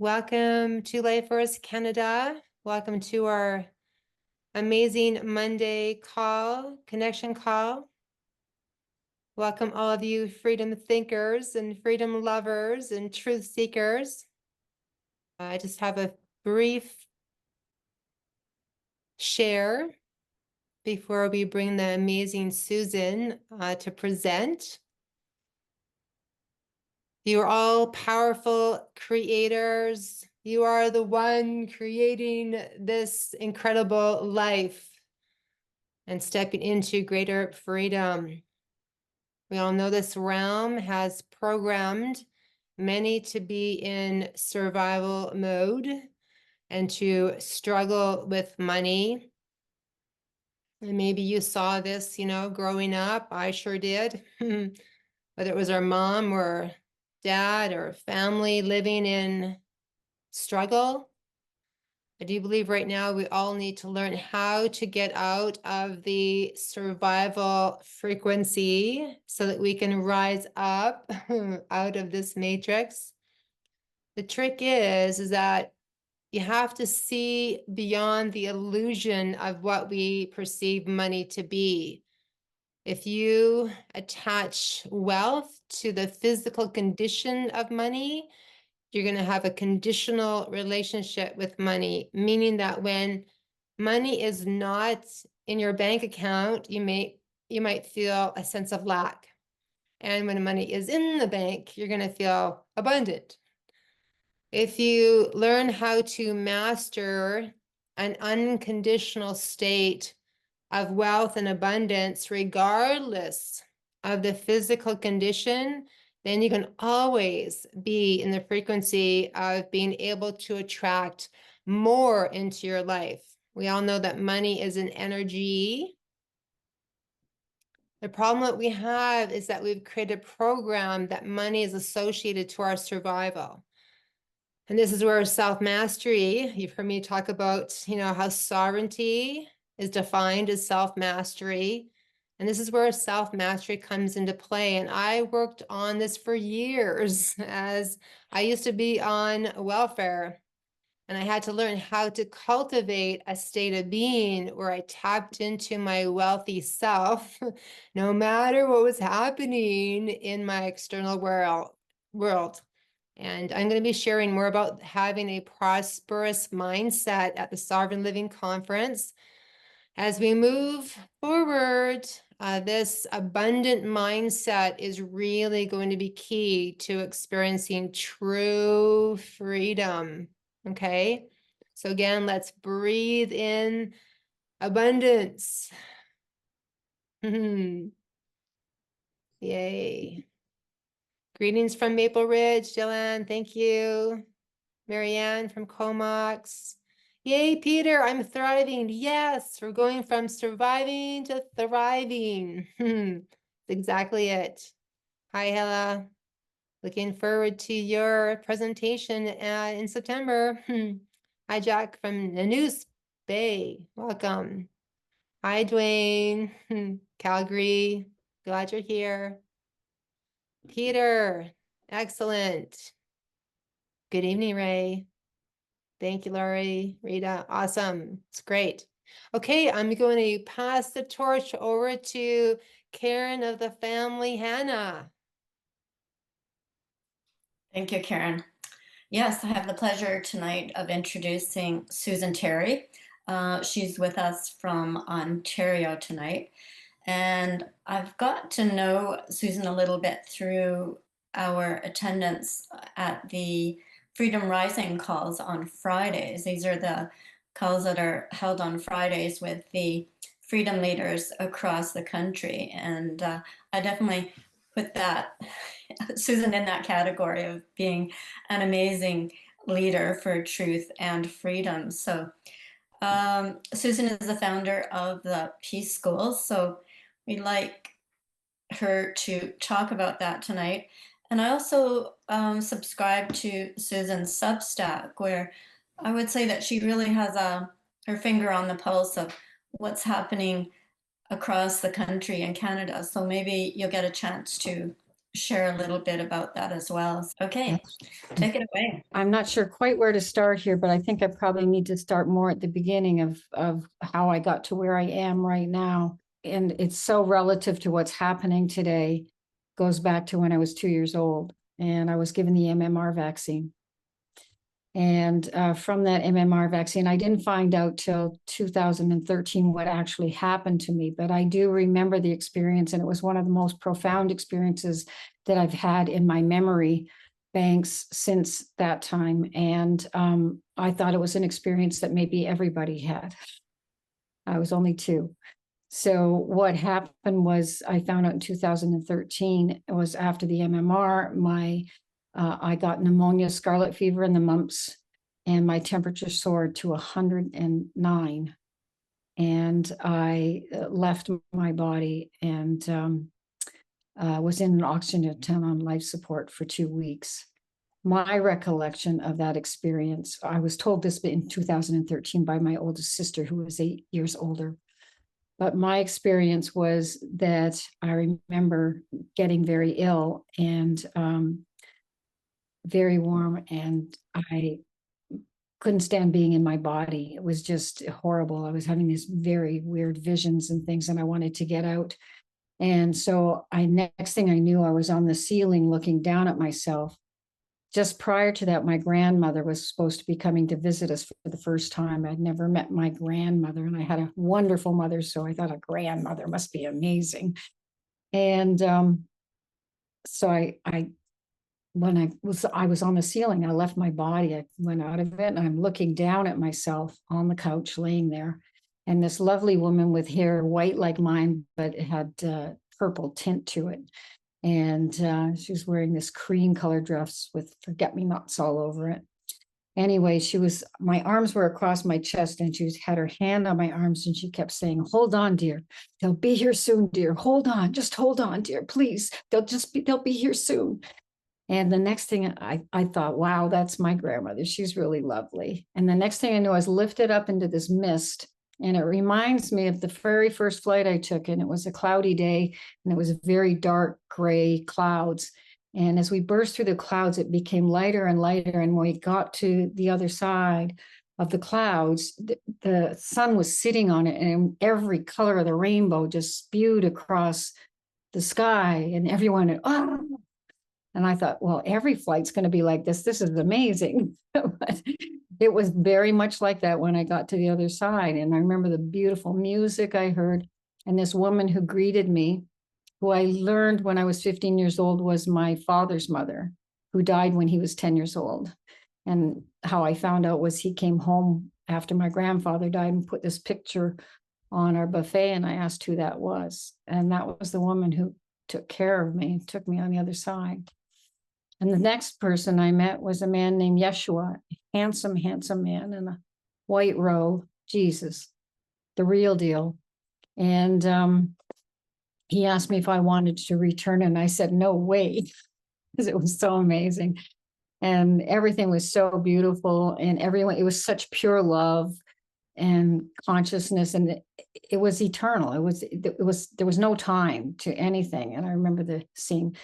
Welcome to Life First Canada. Welcome to our amazing Monday connection call. Welcome all of you freedom thinkers and freedom lovers and truth seekers. I just have a brief share before we bring the amazing Susan to present. You are all powerful creators. You are the one creating this incredible life and stepping into greater freedom. We all know this realm has programmed many to be in survival mode and to struggle with money. And maybe you saw this, growing up. I sure did. Whether it was our mom or dad or family living in struggle. I do believe right now we all need to learn how to get out of the survival frequency so that we can rise up out of this matrix. The trick is that you have to see beyond the illusion of what we perceive money to be. If you attach wealth to the physical condition of money, you're going to have a conditional relationship with money, meaning that when money is not in your bank account, you might feel a sense of lack. And when money is in the bank, you're going to feel abundant. If you learn how to master an unconditional state of wealth and abundance, regardless of the physical condition, then you can always be in the frequency of being able to attract more into your life. We all know that money is an energy. The problem that we have is that we've created a program that money is associated to our survival. And this is where self-mastery, you've heard me talk about, how sovereignty is defined as self-mastery. And this is where self-mastery comes into play. And I worked on this for years as I used to be on welfare. And I had to learn how to cultivate a state of being where I tapped into my wealthy self, no matter what was happening in my external world. And I'm going to be sharing more about having a prosperous mindset at the Sovereign Living Conference. As we move forward, this abundant mindset is really going to be key to experiencing true freedom. Okay, so again, let's breathe in abundance. Yay. Greetings from Maple Ridge, Dylan. Thank you. Marianne from Comox. Yay, Peter, I'm thriving. Yes, we're going from surviving to thriving. That's exactly it. Hi, Hella. Looking forward to your presentation in September. Hi, Jack from Nanoose Bay. Welcome. Hi, Dwayne. Calgary. Glad you're here. Peter, excellent. Good evening, Ray. Thank you, Laurie. Rita, awesome. It's great. Okay, I'm going to pass the torch over to Karen of the family, Hannah. Thank you, Karen. Yes, I have the pleasure tonight of introducing Susan Terry. She's with us from Ontario tonight. And I've got to know Susan a little bit through our attendance at the Freedom Rising calls on Fridays. These are the calls that are held on Fridays with the freedom leaders across the country. And I definitely put Susan in that category of being an amazing leader for truth and freedom. So Susan is the founder of the Peace Schools. So we'd like her to talk about that tonight. And I also subscribe to Susan's Substack, where I would say that she really has her finger on the pulse of what's happening across the country and Canada. So maybe you'll get a chance to share a little bit about that as well. Okay, take it away. I'm not sure quite where to start here, but I think I probably need to start more at the beginning of how I got to where I am right now. And it's so relative to what's happening today. Goes back to when I was 2 years old and I was given the MMR vaccine. And from that MMR vaccine, I didn't find out till 2013 what actually happened to me, but I do remember the experience, and it was one of the most profound experiences that I've had in my memory banks since that time. And I thought it was an experience that maybe everybody had. I was only 2. So what happened was I found out in 2013, it was after the MMR, I got pneumonia, scarlet fever, and the mumps, and my temperature soared to 109. And I left my body and was in an oxygen tent on life support for 2 weeks. My recollection of that experience, I was told this in 2013 by my oldest sister, who was 8 years older. But my experience was that I remember getting very ill and very warm, and I couldn't stand being in my body. It was just horrible. I was having these very weird visions and things, and I wanted to get out. And so next thing I knew, I was on the ceiling looking down at myself. Just prior to that, my grandmother was supposed to be coming to visit us for the first time. I'd never met my grandmother, and I had a wonderful mother, so I thought a grandmother must be amazing. And so when I was on the ceiling, I left my body, I went out of it, and I'm looking down at myself on the couch laying there. And this lovely woman with hair white like mine, but it had purple tint to it. And she was wearing this cream colored dress with forget-me-nots all over it. Anyway, my arms were across my chest, and she had her hand on my arms, and she kept saying, "Hold on, dear. They'll be here soon, dear. Hold on, just hold on, dear, please. They'll be here soon." And the next thing I thought, wow, that's my grandmother. She's really lovely. And the next thing I knew, I was lifted up into this mist. And it reminds me of the very first flight I took. And it was a cloudy day, and it was very dark gray clouds. And as we burst through the clouds, it became lighter and lighter. And when we got to the other side of the clouds, the sun was sitting on it, and every color of the rainbow just spewed across the sky. And everyone went, "Oh." And I thought, well, every flight's going to be like this. This is amazing. But it was very much like that when I got to the other side. And I remember the beautiful music I heard. And this woman who greeted me, who I learned when I was 15 years old, was my father's mother, who died when he was 10 years old. And how I found out was he came home after my grandfather died and put this picture on our buffet. And I asked who that was. And that was the woman who took care of me, took me on the other side. And the next person I met was a man named Yeshua, handsome, handsome man in a white robe, Jesus, the real deal. And he asked me if I wanted to return, and I said, no way, because it was so amazing. And everything was so beautiful, and it was such pure love and consciousness, and it was eternal. There was no time to anything. And I remember seeing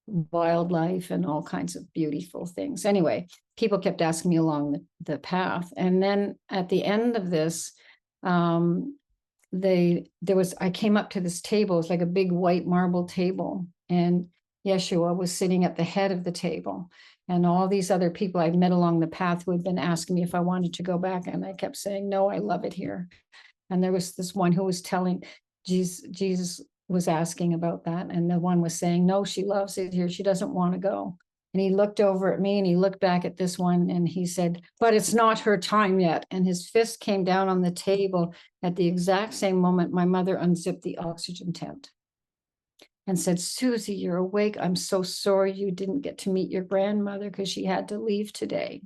wildlife and all kinds of beautiful things. Anyway, people kept asking me along the path. And then at the end of this, I came up to this table. It's like a big white marble table. And Yeshua was sitting at the head of the table. And all these other people I'd met along the path who had been asking me if I wanted to go back. And I kept saying, no, I love it here. And there was this one who was telling Jesus was asking about that, and the one was saying, no, she loves it here, she doesn't want to go. And he looked over at me, and he looked back at this one, and he said, but it's not her time yet. And his fist came down on the table. At the exact same moment, my mother unzipped the oxygen tent and said, Susie, you're awake. I'm so sorry you didn't get to meet your grandmother because she had to leave today.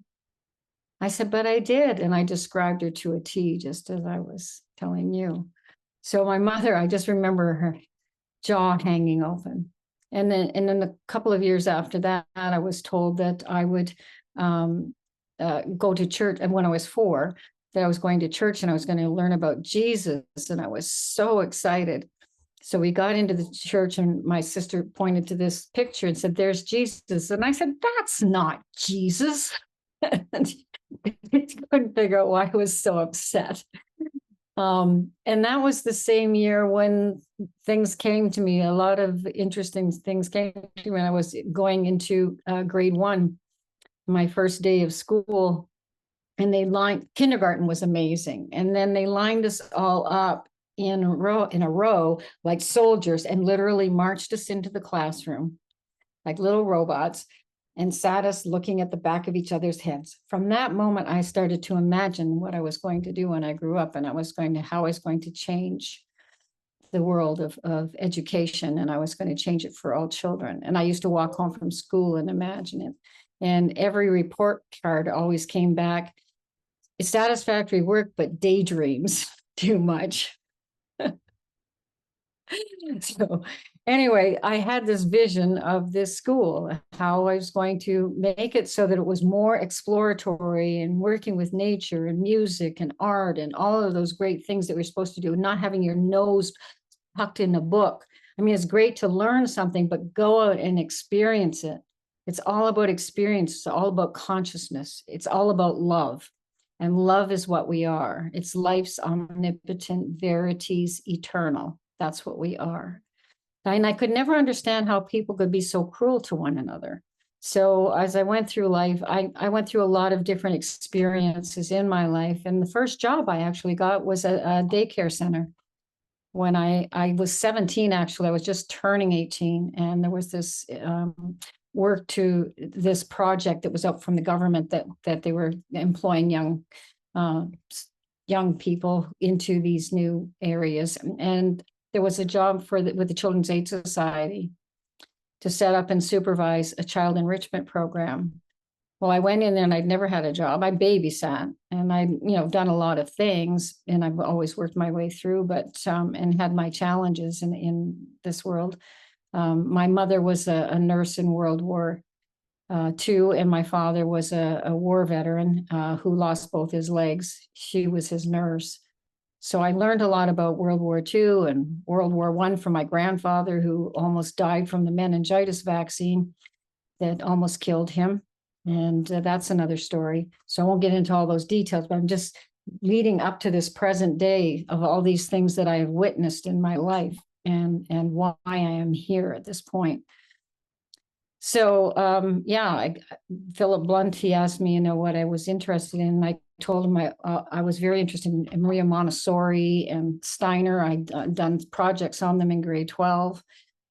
I said, but I did. And I described her to a T, just as I was telling you. So my mother, I just remember her jaw hanging open. And then a couple of years after that, I was told that I would go to church. And when I was 4, that I was going to church and I was going to learn about Jesus. And I was so excited. So we got into the church and my sister pointed to this picture and said, there's Jesus. And I said, that's not Jesus. And I couldn't figure out why I was so upset. And that was the same year when things came to me. A lot of interesting things came to me when I was going into grade 1, my first day of school. And kindergarten was amazing. And then they lined us all up in a row like soldiers and literally marched us into the classroom like little robots and sat us looking at the back of each other's heads. From that moment, I started to imagine what I was going to do when I grew up, and how I was going to change the world of education, and I was going to change it for all children. And I used to walk home from school and imagine it. And every report card always came back, it's satisfactory work, but daydreams too much. So anyway, I had this vision of this school, how I was going to make it so that it was more exploratory and working with nature and music and art and all of those great things that we're supposed to do, not having your nose tucked in a book. I mean, it's great to learn something, but go out and experience it. It's all about experience. It's all about consciousness. It's all about love. And love is what we are. It's life's omnipotent verities, eternal. That's what we are. And I could never understand how people could be so cruel to one another. So as I went through life, I went through a lot of different experiences in my life. And the first job I actually got was a daycare center. When I was 17, actually, I was just turning 18. And there was this work to this project that was up from the government that they were employing young people into these new areas. And there was a job with the Children's Aid Society to set up and supervise a child enrichment program. Well, I went in there and I'd never had a job. I babysat and I'd, done a lot of things, and I've always worked my way through, but and had my challenges in this world. My mother was a nurse in World War II, and my father was a war veteran who lost both his legs. She was his nurse. So I learned a lot about World War II and World War I from my grandfather, who almost died from the meningitis vaccine that almost killed him. And that's another story. So I won't get into all those details, but I'm just leading up to this present day of all these things that I have witnessed in my life and why I am here at this point. So, Philip Blunt, he asked me, what I was interested in. And I told him I was very interested in Maria Montessori and Steiner. I'd done projects on them in grade 12.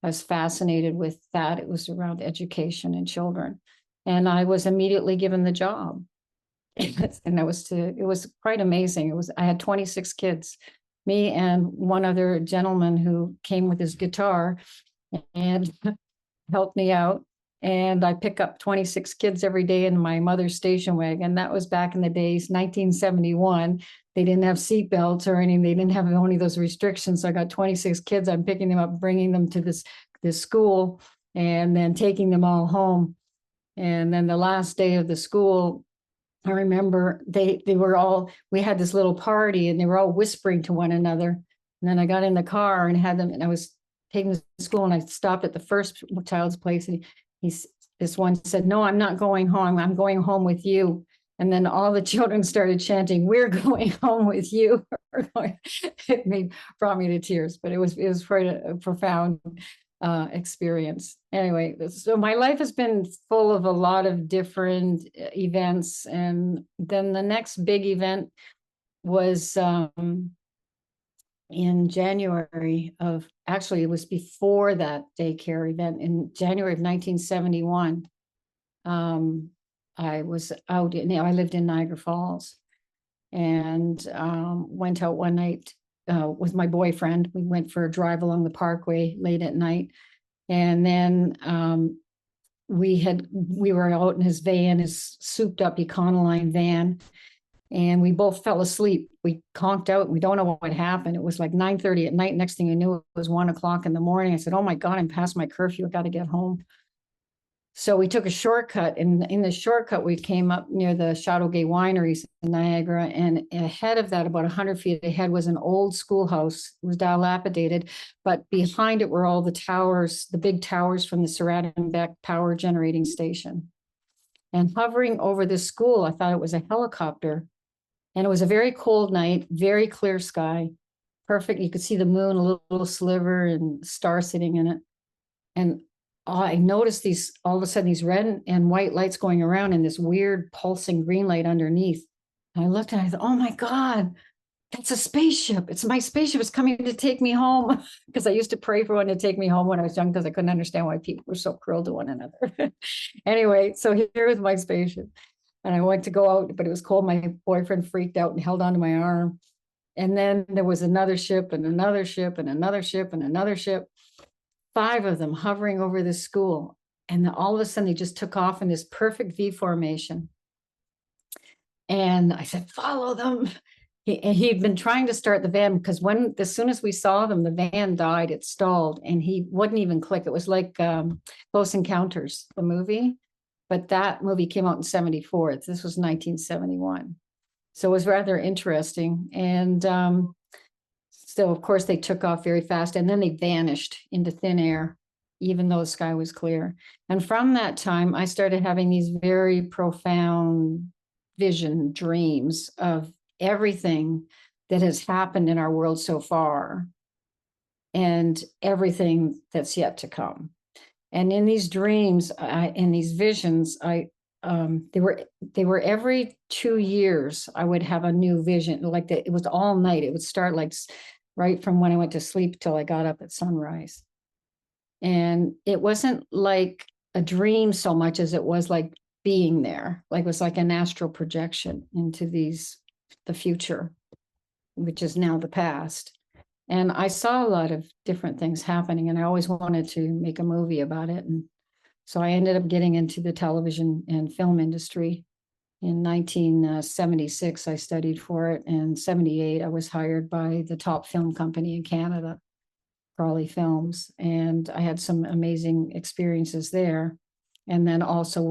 I was fascinated with that. It was around education and children. And I was immediately given the job. And it was quite amazing. I had 26 kids, me and one other gentleman who came with his guitar and helped me out. And I pick up 26 kids every day in my mother's station wagon. That was back in the days, 1971. They didn't have seat belts or anything. They didn't have any of those restrictions. So I got 26 kids. I'm picking them up, bringing them to this school, and then taking them all home. And then the last day of the school, I remember we had this little party and they were all whispering to one another. And then I got in the car and had them, and I was taking them to school, and I stopped at the first child's place, and this one said, "No, I'm not going home. I'm going home with you." And then all the children started chanting, "We're going home with you." It brought me to tears, but it was quite a profound experience. Anyway, so my life has been full of a lot of different events. And then the next big event was in January actually, it was before that daycare event, in January of 1971. I was out I lived in Niagara Falls, and went out one night with my boyfriend. We went for a drive along the parkway late at night. And then we were out in his van, his souped up Econoline van, and we both fell asleep. We conked out. We don't know what happened. It was like 9:30 at night. Next thing you knew, it was 1 o'clock in the morning. I said, "Oh my God, I'm past my curfew. I got to get home." So we took a shortcut, and in the shortcut, we came up near the Shadowgate wineries in Niagara. And ahead of that, about 100 feet ahead, was an old schoolhouse. It was dilapidated, but behind it were all the towers, the big towers from the Seraton Beck power generating station. And hovering over this school, I thought it was a helicopter. And it was a very cold night, very clear sky, perfect. You could see the moon, a little sliver, and star sitting in it. And I noticed these, all of a sudden, these red and white lights going around and this weird pulsing green light underneath. And I looked and I thought, oh my God, that's a spaceship. It's my spaceship. It's coming to take me home. Because I used to pray for one to take me home when I was young, because I couldn't understand why people were so cruel to one another. Anyway, so here was my spaceship. And I went to go out, but it was cold. My boyfriend freaked out and held onto my arm. And then there was another ship and another ship and another ship and another ship. 5 of them hovering over this school. And then all of a sudden they just took off in this perfect V formation. And I said, follow them. He'd been trying to start the van, because as soon as we saw them, the van died, it stalled, and he wouldn't even click. It was like Close Encounters, the movie. But that movie came out in 74. This was 1971. So it was rather interesting. And so, of course, they took off very fast, and then they vanished into thin air, even though the sky was clear. And from that time, I started having these very profound vision dreams of everything that has happened in our world so far and everything that's yet to come. And in these dreams, in these visions, they were every 2 years, I would have a new vision. Like it was all night. It would start like right from when I went to sleep till I got up at sunrise. And it wasn't like a dream so much as it was like being there. Like it was like an astral projection into the future, which is now the past. And I saw a lot of different things happening, and I always wanted to make a movie about it. And so I ended up getting into the television and film industry. In 1976, I studied for it. And 78, I was hired by the top film company in Canada, Crawley Films. And I had some amazing experiences there. And then also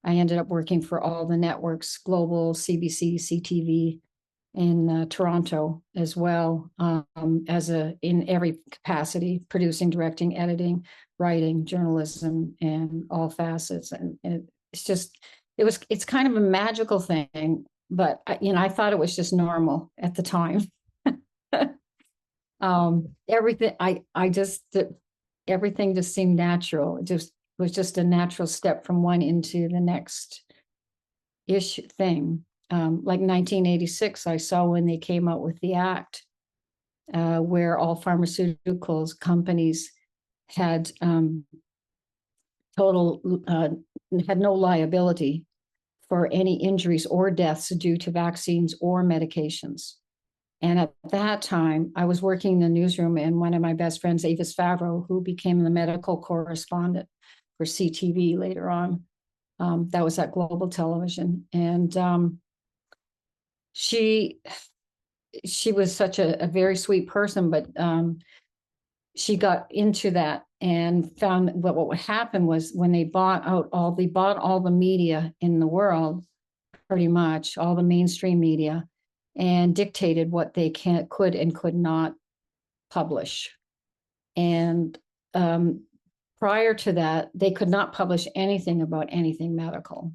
I ended up working for all the networks, Global, CBC, CTV, in Toronto as well, in every capacity, producing, directing, editing, writing, journalism, and all facets. And it's kind of a magical thing, but I thought it was just normal at the time. Everything everything just seemed natural. It just was just a natural step from one into the next ish thing. Like 1986, I saw when they came out with the act, where all pharmaceuticals companies had had no liability for any injuries or deaths due to vaccines or medications. And at that time, I was working in the newsroom, and one of my best friends, Avis Favreau, who became the medical correspondent for CTV later on, that was at Global Television. And she was such a very sweet person, but she got into that and found what would happen was when they bought all the media in the world, pretty much all the mainstream media, and dictated what they could and could not publish. And prior to that, they could not publish anything about anything medical.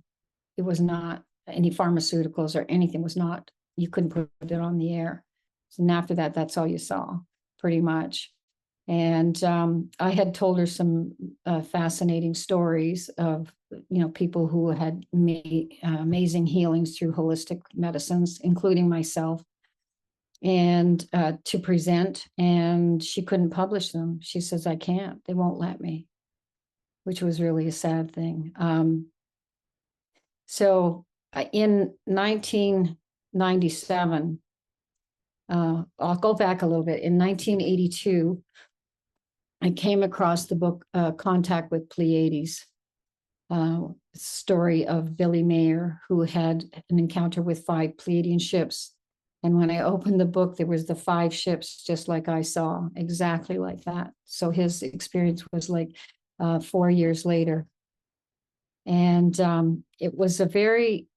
It was not any pharmaceuticals or anything was not, you couldn't put it on the air. And after that, that's all you saw, pretty much. And I had told her some fascinating stories of, people who had made amazing healings through holistic medicines, including myself, and to present, and she couldn't publish them. She says, I can't, they won't let me, which was really a sad thing. So in 1997, I'll go back a little bit. In 1982, I came across the book Contact with Pleiades, story of Billy Mayer, who had an encounter with 5 Pleiadian ships. And when I opened the book, there was the 5 ships, just like I saw, exactly like that. So his experience was like 4 years later. And it was a very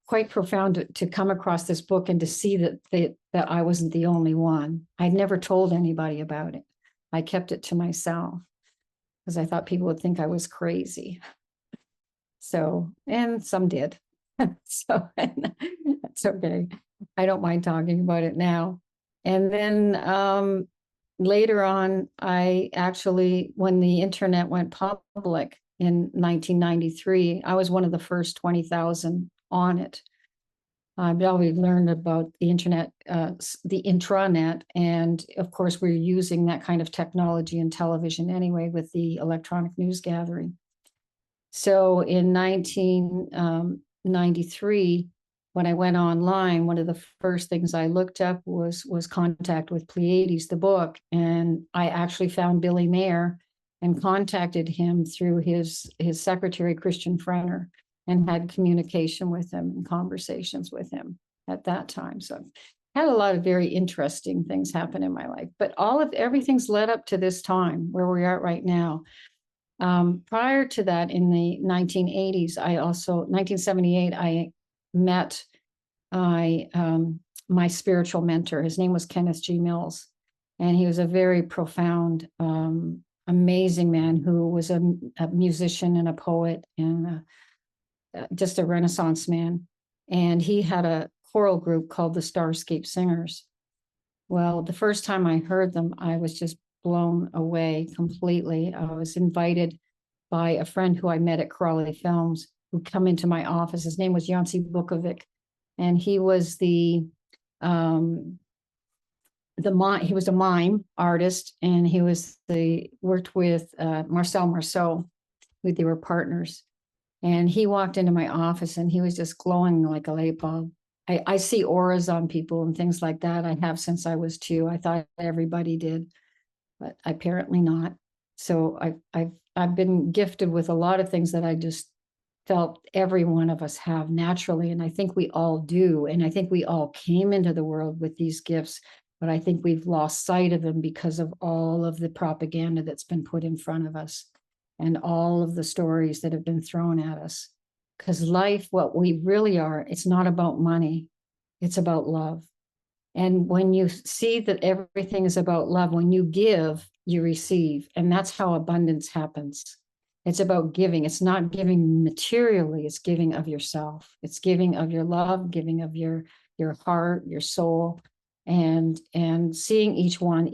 quite profound to come across this book and to see that I wasn't the only one. I'd never told anybody about it. I kept it to myself because I thought people would think I was crazy. So, and some did. So that's okay. I don't mind talking about it now. And then later on, I actually, when the internet went public in 1993, I was one of the first 20,000 on it. I've always learned about the internet, the intranet, and of course, we're using that kind of technology in television anyway with the electronic news gathering. So in 1993, when I went online, one of the first things I looked up was Contact with Pleiades, the book, and I actually found Billy Mayer and contacted him through his secretary, Christian Frenner, and had communication with him and conversations with him at that time. So I had a lot of very interesting things happen in my life, but everything's led up to this time where we are right now. Prior to that, in the 1980s, 1978, I met my spiritual mentor. His name was Kenneth G. Mills, and he was a very profound, amazing man who was a musician and a poet and just a Renaissance man. And he had a choral group called the Starscape Singers. Well, the first time I heard them, I was just blown away completely. I was invited by a friend who I met at Crawley Films, who come into my office. His name was Yancey Bukovic, and he was he was a mime artist, and he worked with Marcel Marceau, who they were partners. And he walked into my office and he was just glowing like a light bulb. I see auras on people and things like that. I have since I was 2. I thought everybody did, but apparently not. So I've been gifted with a lot of things that I just felt every one of us have naturally. And I think we all do. And I think we all came into the world with these gifts, but I think we've lost sight of them because of all of the propaganda that's been put in front of us and all of the stories that have been thrown at us. Because life, what we really are, it's not about money, it's about love. And when you see that everything is about love, when you give, you receive. And that's how abundance happens. It's about giving. It's not giving materially, it's giving of yourself. It's giving of your love, giving of your heart, your soul, and seeing each one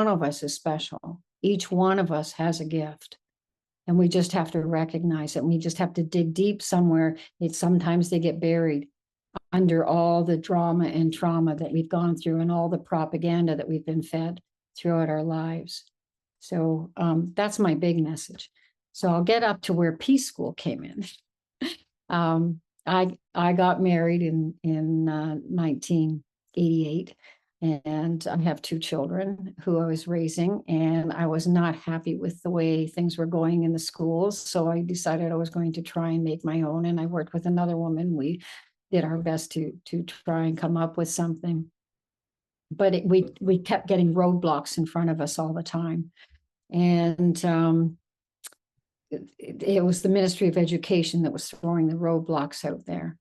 of us is special. Each one of us has a gift. And we just have to recognize it. We just have to dig deep somewhere. Sometimes they get buried under all the drama and trauma that we've gone through and all the propaganda that we've been fed throughout our lives. So that's my big message. So I'll get up to where Peace School came in. I got married in 1988. And I have 2 children who I was raising, and I was not happy with the way things were going in the schools. So I decided I was going to try and make my own. And I worked with another woman. We did our best to try and come up with something. But we kept getting roadblocks in front of us all the time. And it was the Ministry of Education that was throwing the roadblocks out there.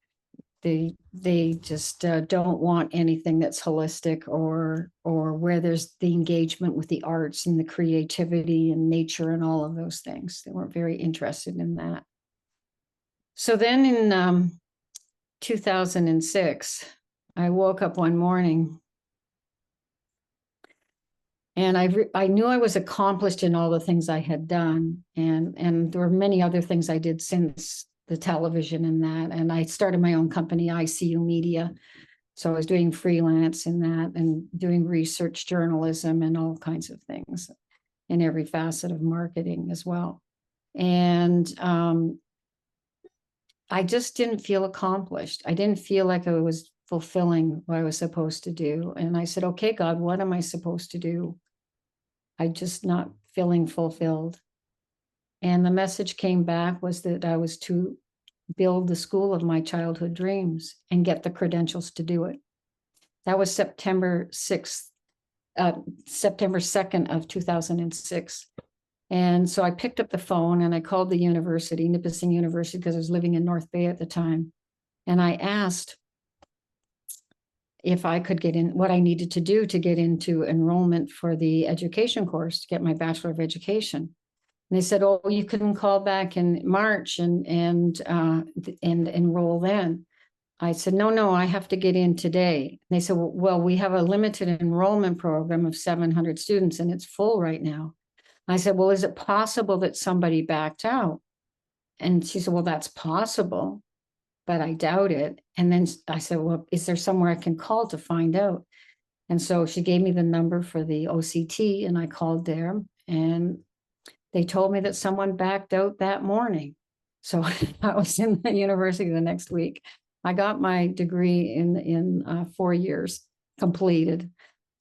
They just don't want anything that's holistic or where there's the engagement with the arts and the creativity and nature and all of those things. They weren't very interested in that. So then in 2006, I woke up one morning and I knew I was accomplished in all the things I had done. And there were many other things I did since the television and that. And I started my own company, ICU Media. So I was doing freelance in that and doing research journalism and all kinds of things in every facet of marketing as well. And I just didn't feel accomplished. I didn't feel like I was fulfilling what I was supposed to do. And I said, okay, God, what am I supposed to do? I'm just not feeling fulfilled. And the message came back was that I was to build the school of my childhood dreams and get the credentials to do it. That was September 2nd of 2006. And so I picked up the phone and I called the university, Nipissing University, because I was living in North Bay at the time. And I asked if I could get in, what I needed to do to get into enrollment for the education course to get my Bachelor of Education. And they said, "Oh, you can call back in March and enroll then." I said, no, I have to get in today. And they said, well, we have a limited enrollment program of 700 students and it's full right now. I said, well, is it possible that somebody backed out? And she said, well, that's possible, but I doubt it. And then I said, well, is there somewhere I can call to find out? And so she gave me the number for the OCT and I called there and they told me that someone backed out that morning. So I was in the university the next week. I got my degree in 4 years completed.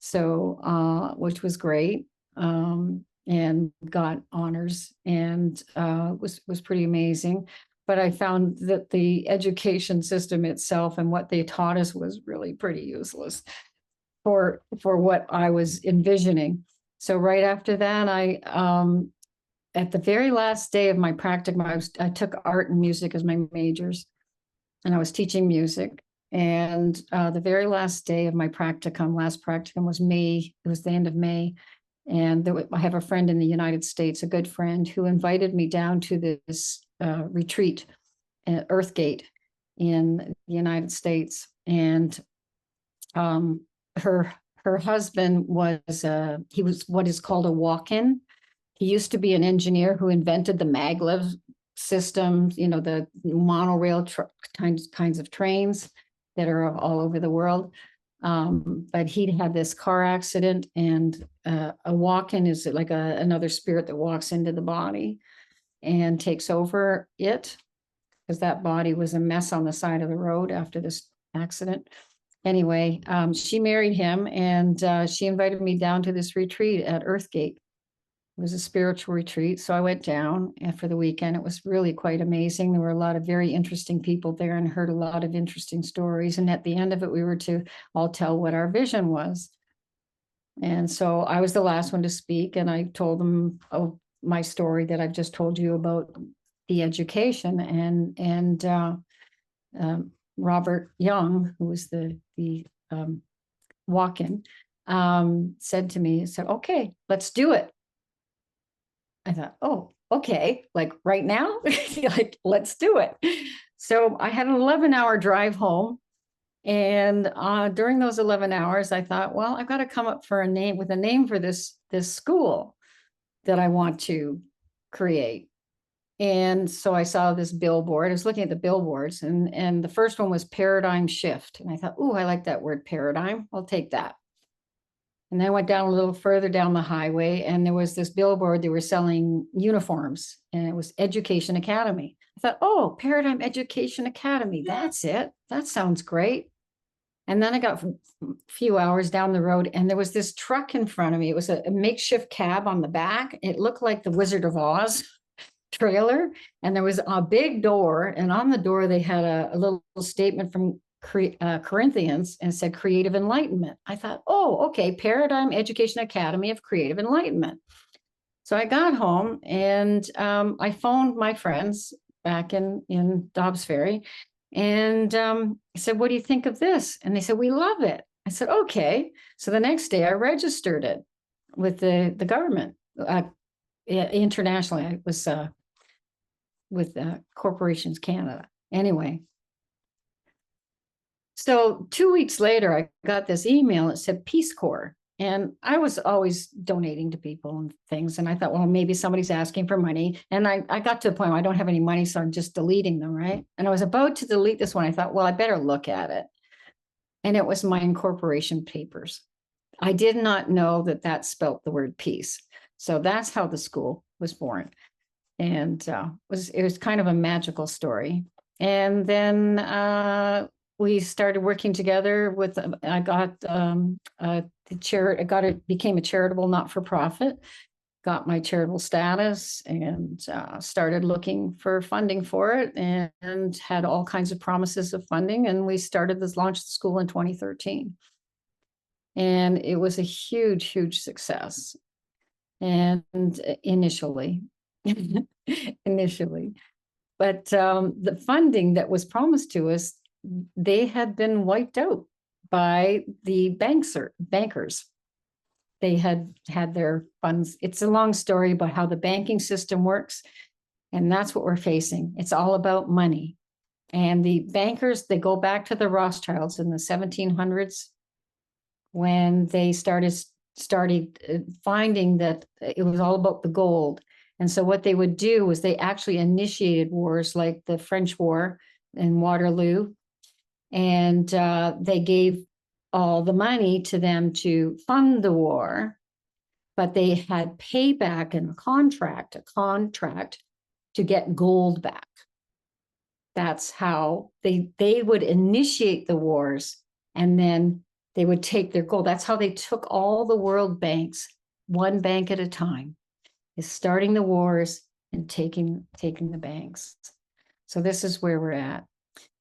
So, which was great. And got honors and was pretty amazing. But I found that the education system itself and what they taught us was really pretty useless for what I was envisioning. So right after that, at the very last day of my practicum, I took art and music as my majors, and I was teaching music. And the very last day of my last practicum was May. It was the end of May. And I have a friend in the United States, a good friend, who invited me down to this retreat at Earthgate in the United States. And her husband he was what is called a walk-in. He used to be an engineer who invented the maglev system, the monorail kinds of trains that are all over the world. But he'd had this car accident, and a walk-in is like another spirit that walks into the body and takes over it, because that body was a mess on the side of the road after this accident. Anyway, she married him, and she invited me down to this retreat at Earthgate. It was a spiritual retreat. So I went down for the weekend. It was really quite amazing. There were a lot of very interesting people there and heard a lot of interesting stories. And at the end of it, we were to all tell what our vision was. And so I was the last one to speak. And I told them my story that I've just told you about the education. And Robert Young, who was the walk-in, said to me, "Okay, let's do it." I thought, oh, okay, like right now, like, let's do it. So I had an 11-hour drive home. And during those 11 hours, I thought, well, I've got to come up with a name for this school that I want to create. And so I saw this billboard. I was looking at the billboards, and the first one was Paradigm Shift. And I thought, oh, I like that word, paradigm. I'll take that. And then I went down a little further down the highway, and there was this billboard. They were selling uniforms, and it was Education Academy. I thought, oh, Paradigm Education Academy. That's it. That sounds great. And then I got a few hours down the road, and there was this truck in front of me. It was a makeshift cab on the back. It looked like the Wizard of Oz trailer. And there was a big door, and on the door, they had a little statement from Corinthians, and said Creative Enlightenment. I thought, oh, okay, Paradigm Education Academy of Creative Enlightenment. So I got home, and I phoned my friends back in Dobbs Ferry, and I said, what do you think of this? And they said, we love it. I said, okay. So the next day I registered it with the government internationally. I was with Corporations Canada. Anyway, so 2 weeks later, I got this email that said Peace Corps. And I was always donating to people and things. And I thought, well, maybe somebody's asking for money. And I got to the point where I don't have any money, so I'm just deleting them, right? And I was about to delete this one. I thought, well, I better look at it. And it was my incorporation papers. I did not know that spelt the word peace. So that's how the school was born. And it was kind of a magical story. And then we started working together with, I got became a charitable not-for-profit, got my charitable status, and started looking for funding for it, and had all kinds of promises of funding. And we launched the school in 2013. And it was a huge, huge success. and initially, initially, but the funding that was promised to us, they had been wiped out by the bankers. They had their funds. It's a long story about how the banking system works, and that's what we're facing. It's all about money. And the bankers, they go back to the Rothschilds in the 1700s when they started finding that it was all about the gold. And so what they would do was they actually initiated wars like the French War and Waterloo, and they gave all the money to them to fund the war, but they had payback in a contract to get gold back. That's how they would initiate the wars, and then they would take their gold. That's how they took all the world banks, one bank at a time, is starting the wars and taking the banks. So this is where we're at.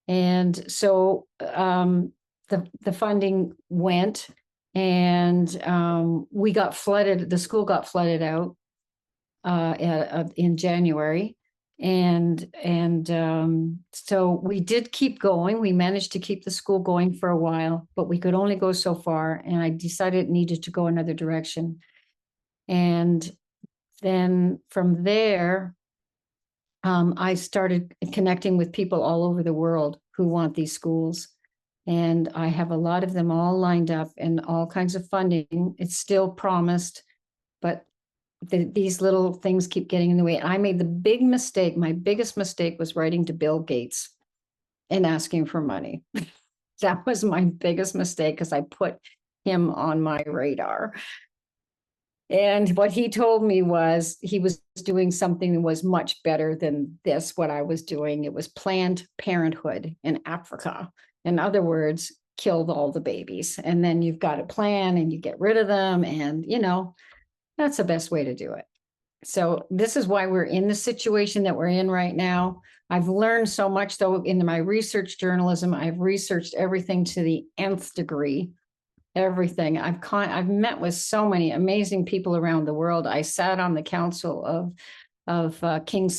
And so the funding went, and we got flooded. The school got flooded out in January. And so we did keep going. We managed to keep the school going for a while, but we could only go so far. And I decided it needed to go another direction. And then from there, I started connecting with people all over the world who want these schools. And I have a lot of them all lined up and all kinds of funding. It's still promised, but these little things keep getting in the way. I made the big mistake. My biggest mistake was writing to Bill Gates and asking for money. That was my biggest mistake, because I put him on my radar. And what he told me was he was doing something that was much better than this, what I was doing. It was Planned Parenthood in Africa. In other words, killed all the babies. And then you've got a plan and you get rid of them. And, that's the best way to do it. So this is why we're in the situation that we're in right now. I've learned so much, though, in my research journalism. I've researched everything to the nth degree, everything. I've met with so many amazing people around the world. I sat on the council of President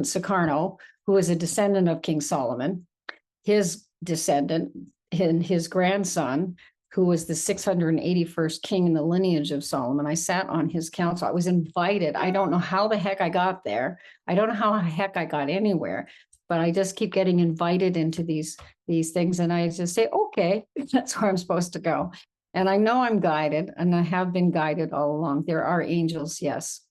Sukarno, who is a descendant of King Solomon, his descendant, and his grandson, who was the 681st king in the lineage of Solomon. I sat on his council. I was invited. I don't know how the heck I got there. I don't know how the heck I got anywhere, but I just keep getting invited into these things. And I just say, okay, that's where I'm supposed to go. And I know I'm guided, and I have been guided all along. There are angels, yes.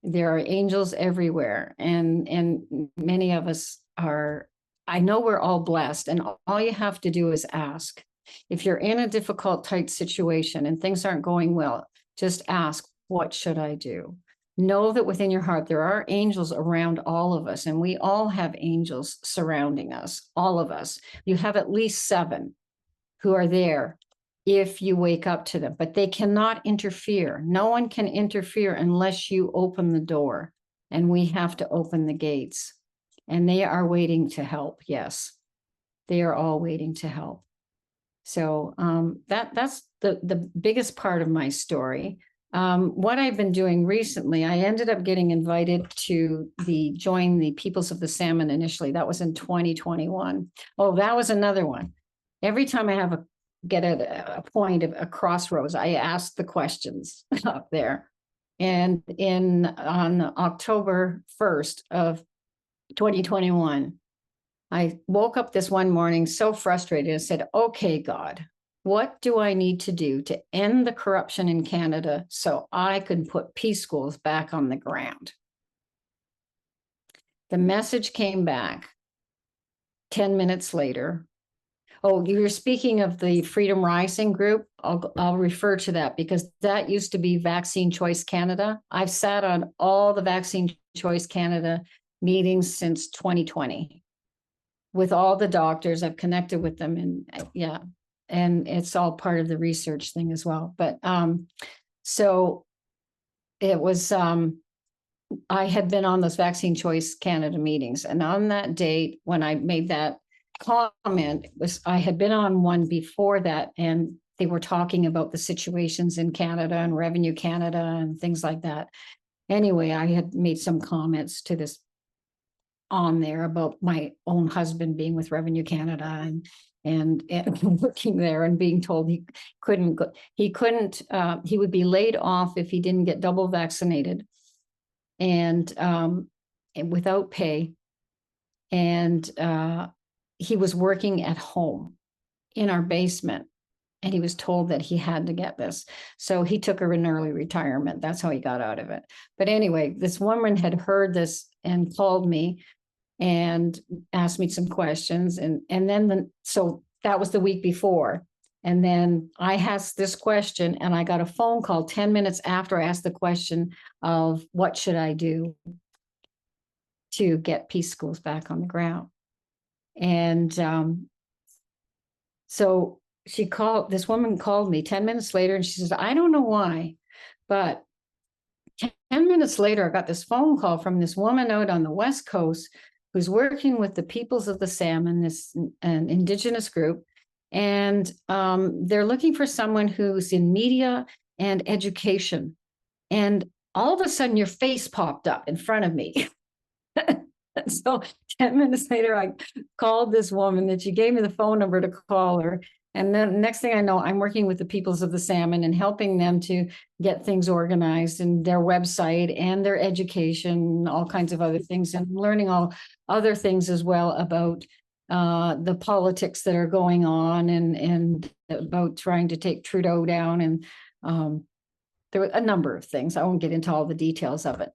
There are angels everywhere. And many of us are, I know we're all blessed, and all you have to do is ask. If you're in a difficult, tight situation and things aren't going well, just ask, what should I do? Know that within your heart, there are angels around all of us, and we all have angels surrounding us, all of us. You have at least 7 who are there if you wake up to them, but they cannot interfere. No one can interfere unless you open the door, and we have to open the gates, and they are waiting to help. Yes, they are all waiting to help. So that's the biggest part of my story. What I've been doing recently, I ended up getting invited to join the Peoples of the Salmon initially. That was in 2021. Oh, that was another one. Every time I get a point of a crossroads, I ask the questions up there. And on October 1st of 2021, I woke up this one morning so frustrated and said, okay, God, what do I need to do to end the corruption in Canada so I can put peace schools back on the ground? The message came back 10 minutes later. Oh, you're speaking of the Freedom Rising group. I'll refer to that, because that used to be Vaccine Choice Canada. I've sat on all the Vaccine Choice Canada meetings since 2020. With all the doctors, I've connected with them, and yeah, and it's all part of the research thing as well. But so it was, I had been on those Vaccine Choice Canada meetings, and on that date when I made that comment, I had been on one before that, and they were talking about the situations in Canada and Revenue Canada and things like that. Anyway, I had made some comments to this on there about my own husband being with Revenue Canada and working there and being told he couldn't go, he would be laid off if he didn't get double vaccinated and without pay. And he was working at home in our basement, and he was told that he had to get this. So he took an early retirement. That's how he got out of it. But anyway, this woman had heard this and called me and asked me some questions. And then, so that was the week before. And then I asked this question and I got a phone call 10 minutes after I asked the question of what should I do to get peace schools back on the ground. And so this woman called me 10 minutes later and she says, I don't know why, but 10 minutes later, I got this phone call from this woman out on the West Coast who's working with the peoples of the Salmon, an indigenous group. And they're looking for someone who's in media and education. And all of a sudden your face popped up in front of me. So 10 minutes later, I called this woman that she gave me the phone number to call her. And then next thing I know, I'm working with the peoples of the Salmon and helping them to get things organized and their website and their education, all kinds of other things, and learning all other things as well about the politics that are going on and about trying to take Trudeau down. And there were a number of things. I won't get into all the details of it.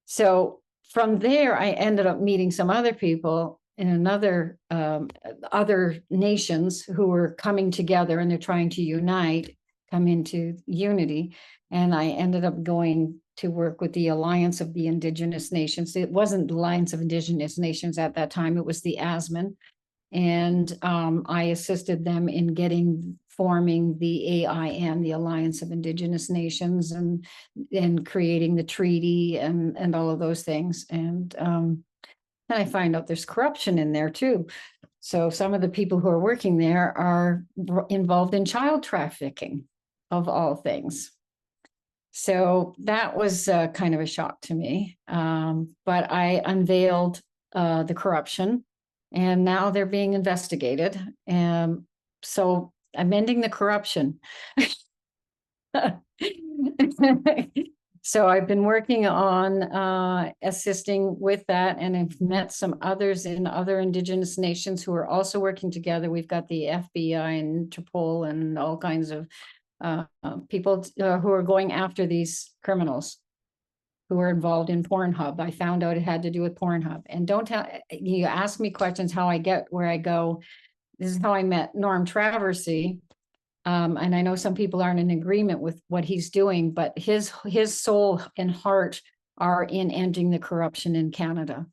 So from there, I ended up meeting some other people in another other nations who were coming together, and they're trying to unite, come into unity. And I ended up going to work with the Alliance of the Indigenous Nations. It wasn't the Alliance of Indigenous Nations at that time, it was the ASMAN. And I assisted them in forming the AIN, the Alliance of Indigenous Nations, and creating the treaty and all of those things. And I find out there's corruption in there too. So some of the people who are working there are involved in child trafficking, of all things. So that was kind of a shock to me. But I unveiled the corruption, and now they're being investigated. So I'm ending the corruption. So I've been working on assisting with that, and I've met some others in other Indigenous nations who are also working together. We've got the FBI and Interpol and all kinds of people who are going after these criminals who are involved in Pornhub. I found out it had to do with Pornhub. And don't tell, you ask me questions how I get where I go. This is how I met Norm Traversy. And I know some people aren't in agreement with what he's doing, but his soul and heart are in ending the corruption in Canada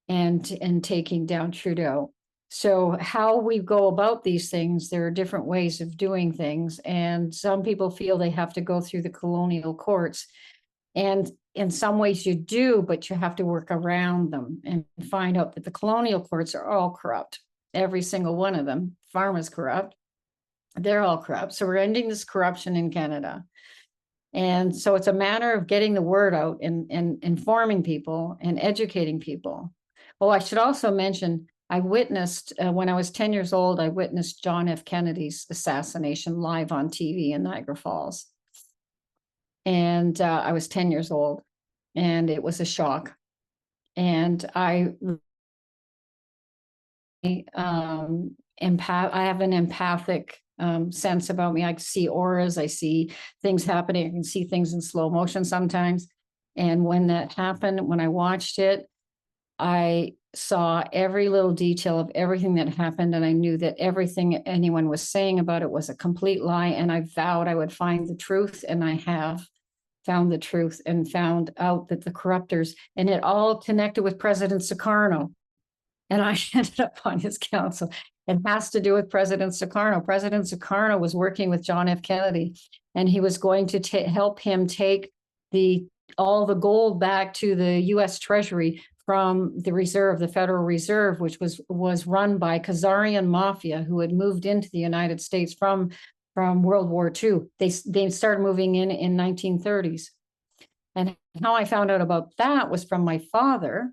and taking down Trudeau. So how we go about these things, there are different ways of doing things. And some people feel they have to go through the colonial courts. And in some ways you do, but you have to work around them and find out that the colonial courts are all corrupt. Every single one of them. Pharma's corrupt. They're all corrupt. So we're ending this corruption in Canada. And so it's a matter of getting the word out and informing people and educating people. Oh, I should also mention, I witnessed, when I was 10 years old, I witnessed John F. Kennedy's assassination live on TV in Niagara Falls. And I was 10 years old, and it was a shock. And I have an empathic sense about me. I see auras, I see things happening, I can see things in slow motion sometimes. And when that happened, when I watched it, I saw every little detail of everything that happened, and I knew that everything anyone was saying about it was a complete lie. And I vowed I would find the truth, and I have found the truth and found out that the corruptors, and it all connected with President Sukarno. And I ended up on his council. It has to do with President Sukarno. President Sukarno was working with John F. Kennedy, and he was going to help him take all the gold back to the U.S. Treasury from the reserve, the Federal Reserve, which was run by Khazarian mafia who had moved into the United States from from World War II. They started moving in 1930s. And how I found out about that was from my father,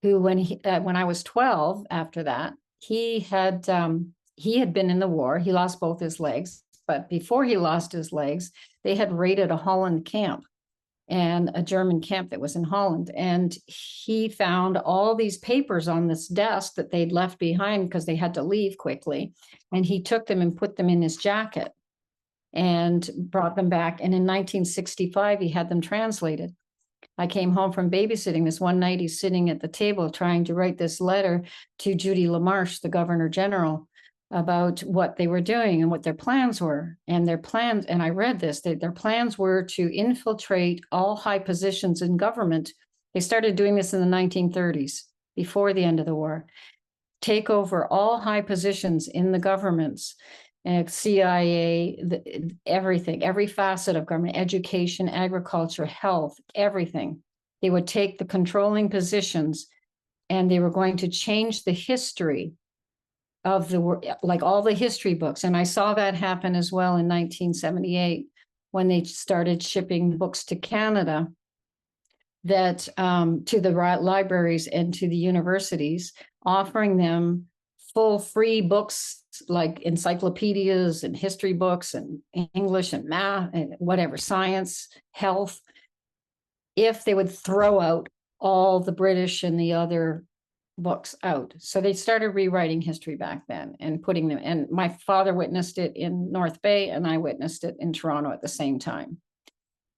who when I was 12, after that, he had been in the war. He lost both his legs, but before he lost his legs, they had raided a Holland camp, and a German camp that was in Holland. And he found all these papers on this desk that they'd left behind because they had to leave quickly. And he took them and put them in his jacket and brought them back. And in 1965, he had them translated. I came home from babysitting this one night. He's sitting at the table trying to write this letter to Judy LaMarche, the Governor General, about what they were doing and what their plans were. And their plans, and I read this, their plans were to infiltrate all high positions in government. They started doing this in the 1930s, before the end of the war. Take over all high positions in the governments, CIA, everything, every facet of government, education, agriculture, health, everything. They would take the controlling positions, and they were going to change the history of like all the history books. And I saw that happen as well in 1978 when they started shipping books to Canada, that to the libraries and to the universities, offering them full free books like encyclopedias and history books and English and math and whatever, science, health, if they would throw out all the British and the other books out. So they started rewriting history back then and putting them, and my father witnessed it in North Bay and I witnessed it in Toronto at the same time,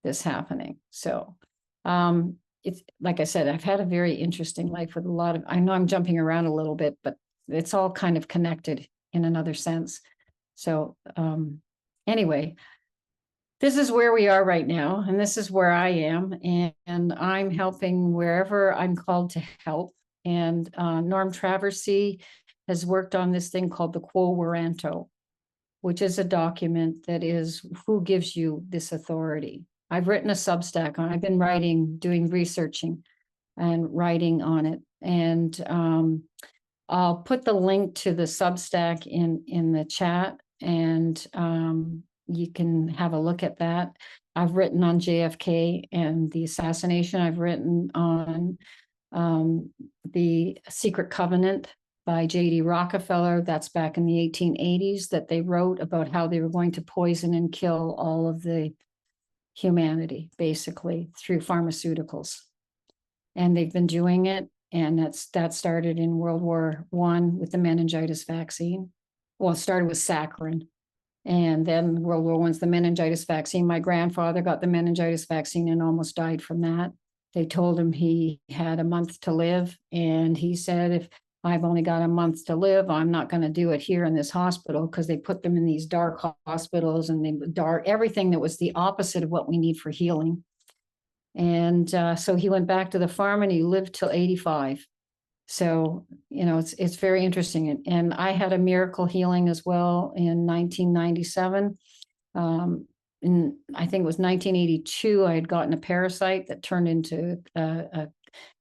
this happening. So it's like I said, I've had a very interesting life with a lot of, I know I'm jumping around a little bit, but it's all kind of connected in another sense. So anyway, this is where we are right now, and this is where I am, and I'm helping wherever I'm called to help. And Norm Traversy has worked on this thing called the Quo Warranto, which is a document that is who gives you this authority. I've written a Substack on, I've been writing, doing researching and writing on it. And I'll put the link to the Substack in the chat, and you can have a look at that. I've written on JFK and the assassination. I've written on the Secret Covenant by J.D. Rockefeller. That's back in the 1880s, that they wrote about how they were going to poison and kill all of the humanity, basically, through pharmaceuticals. And they've been doing it. And that started in World War I with the meningitis vaccine. Well, it started with saccharin. And then World War I's the meningitis vaccine. My grandfather got the meningitis vaccine and almost died from that. They told him he had a month to live. And he said, if I've only got a month to live, I'm not going to do it here in this hospital, because they put them in these dark hospitals, and everything that was the opposite of what we need for healing. And so he went back to the farm and he lived till 85. So, it's very interesting. And I had a miracle healing as well in 1997. In, I think it was 1982, I had gotten a parasite that turned into a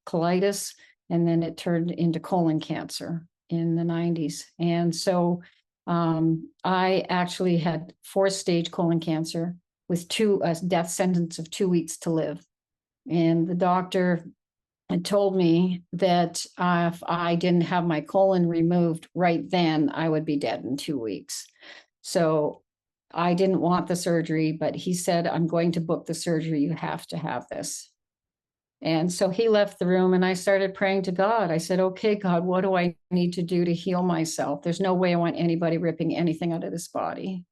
colitis, and then it turned into colon cancer in the 90s. And so I actually had 4th-stage colon cancer with a death sentence of 2 weeks to live. And the doctor had told me that if I didn't have my colon removed right then, I would be dead in 2 weeks. So I didn't want the surgery, but he said, I'm going to book the surgery. You have to have this. And so he left the room, and I started praying to God. I said, okay, God, what do I need to do to heal myself? There's no way I want anybody ripping anything out of this body.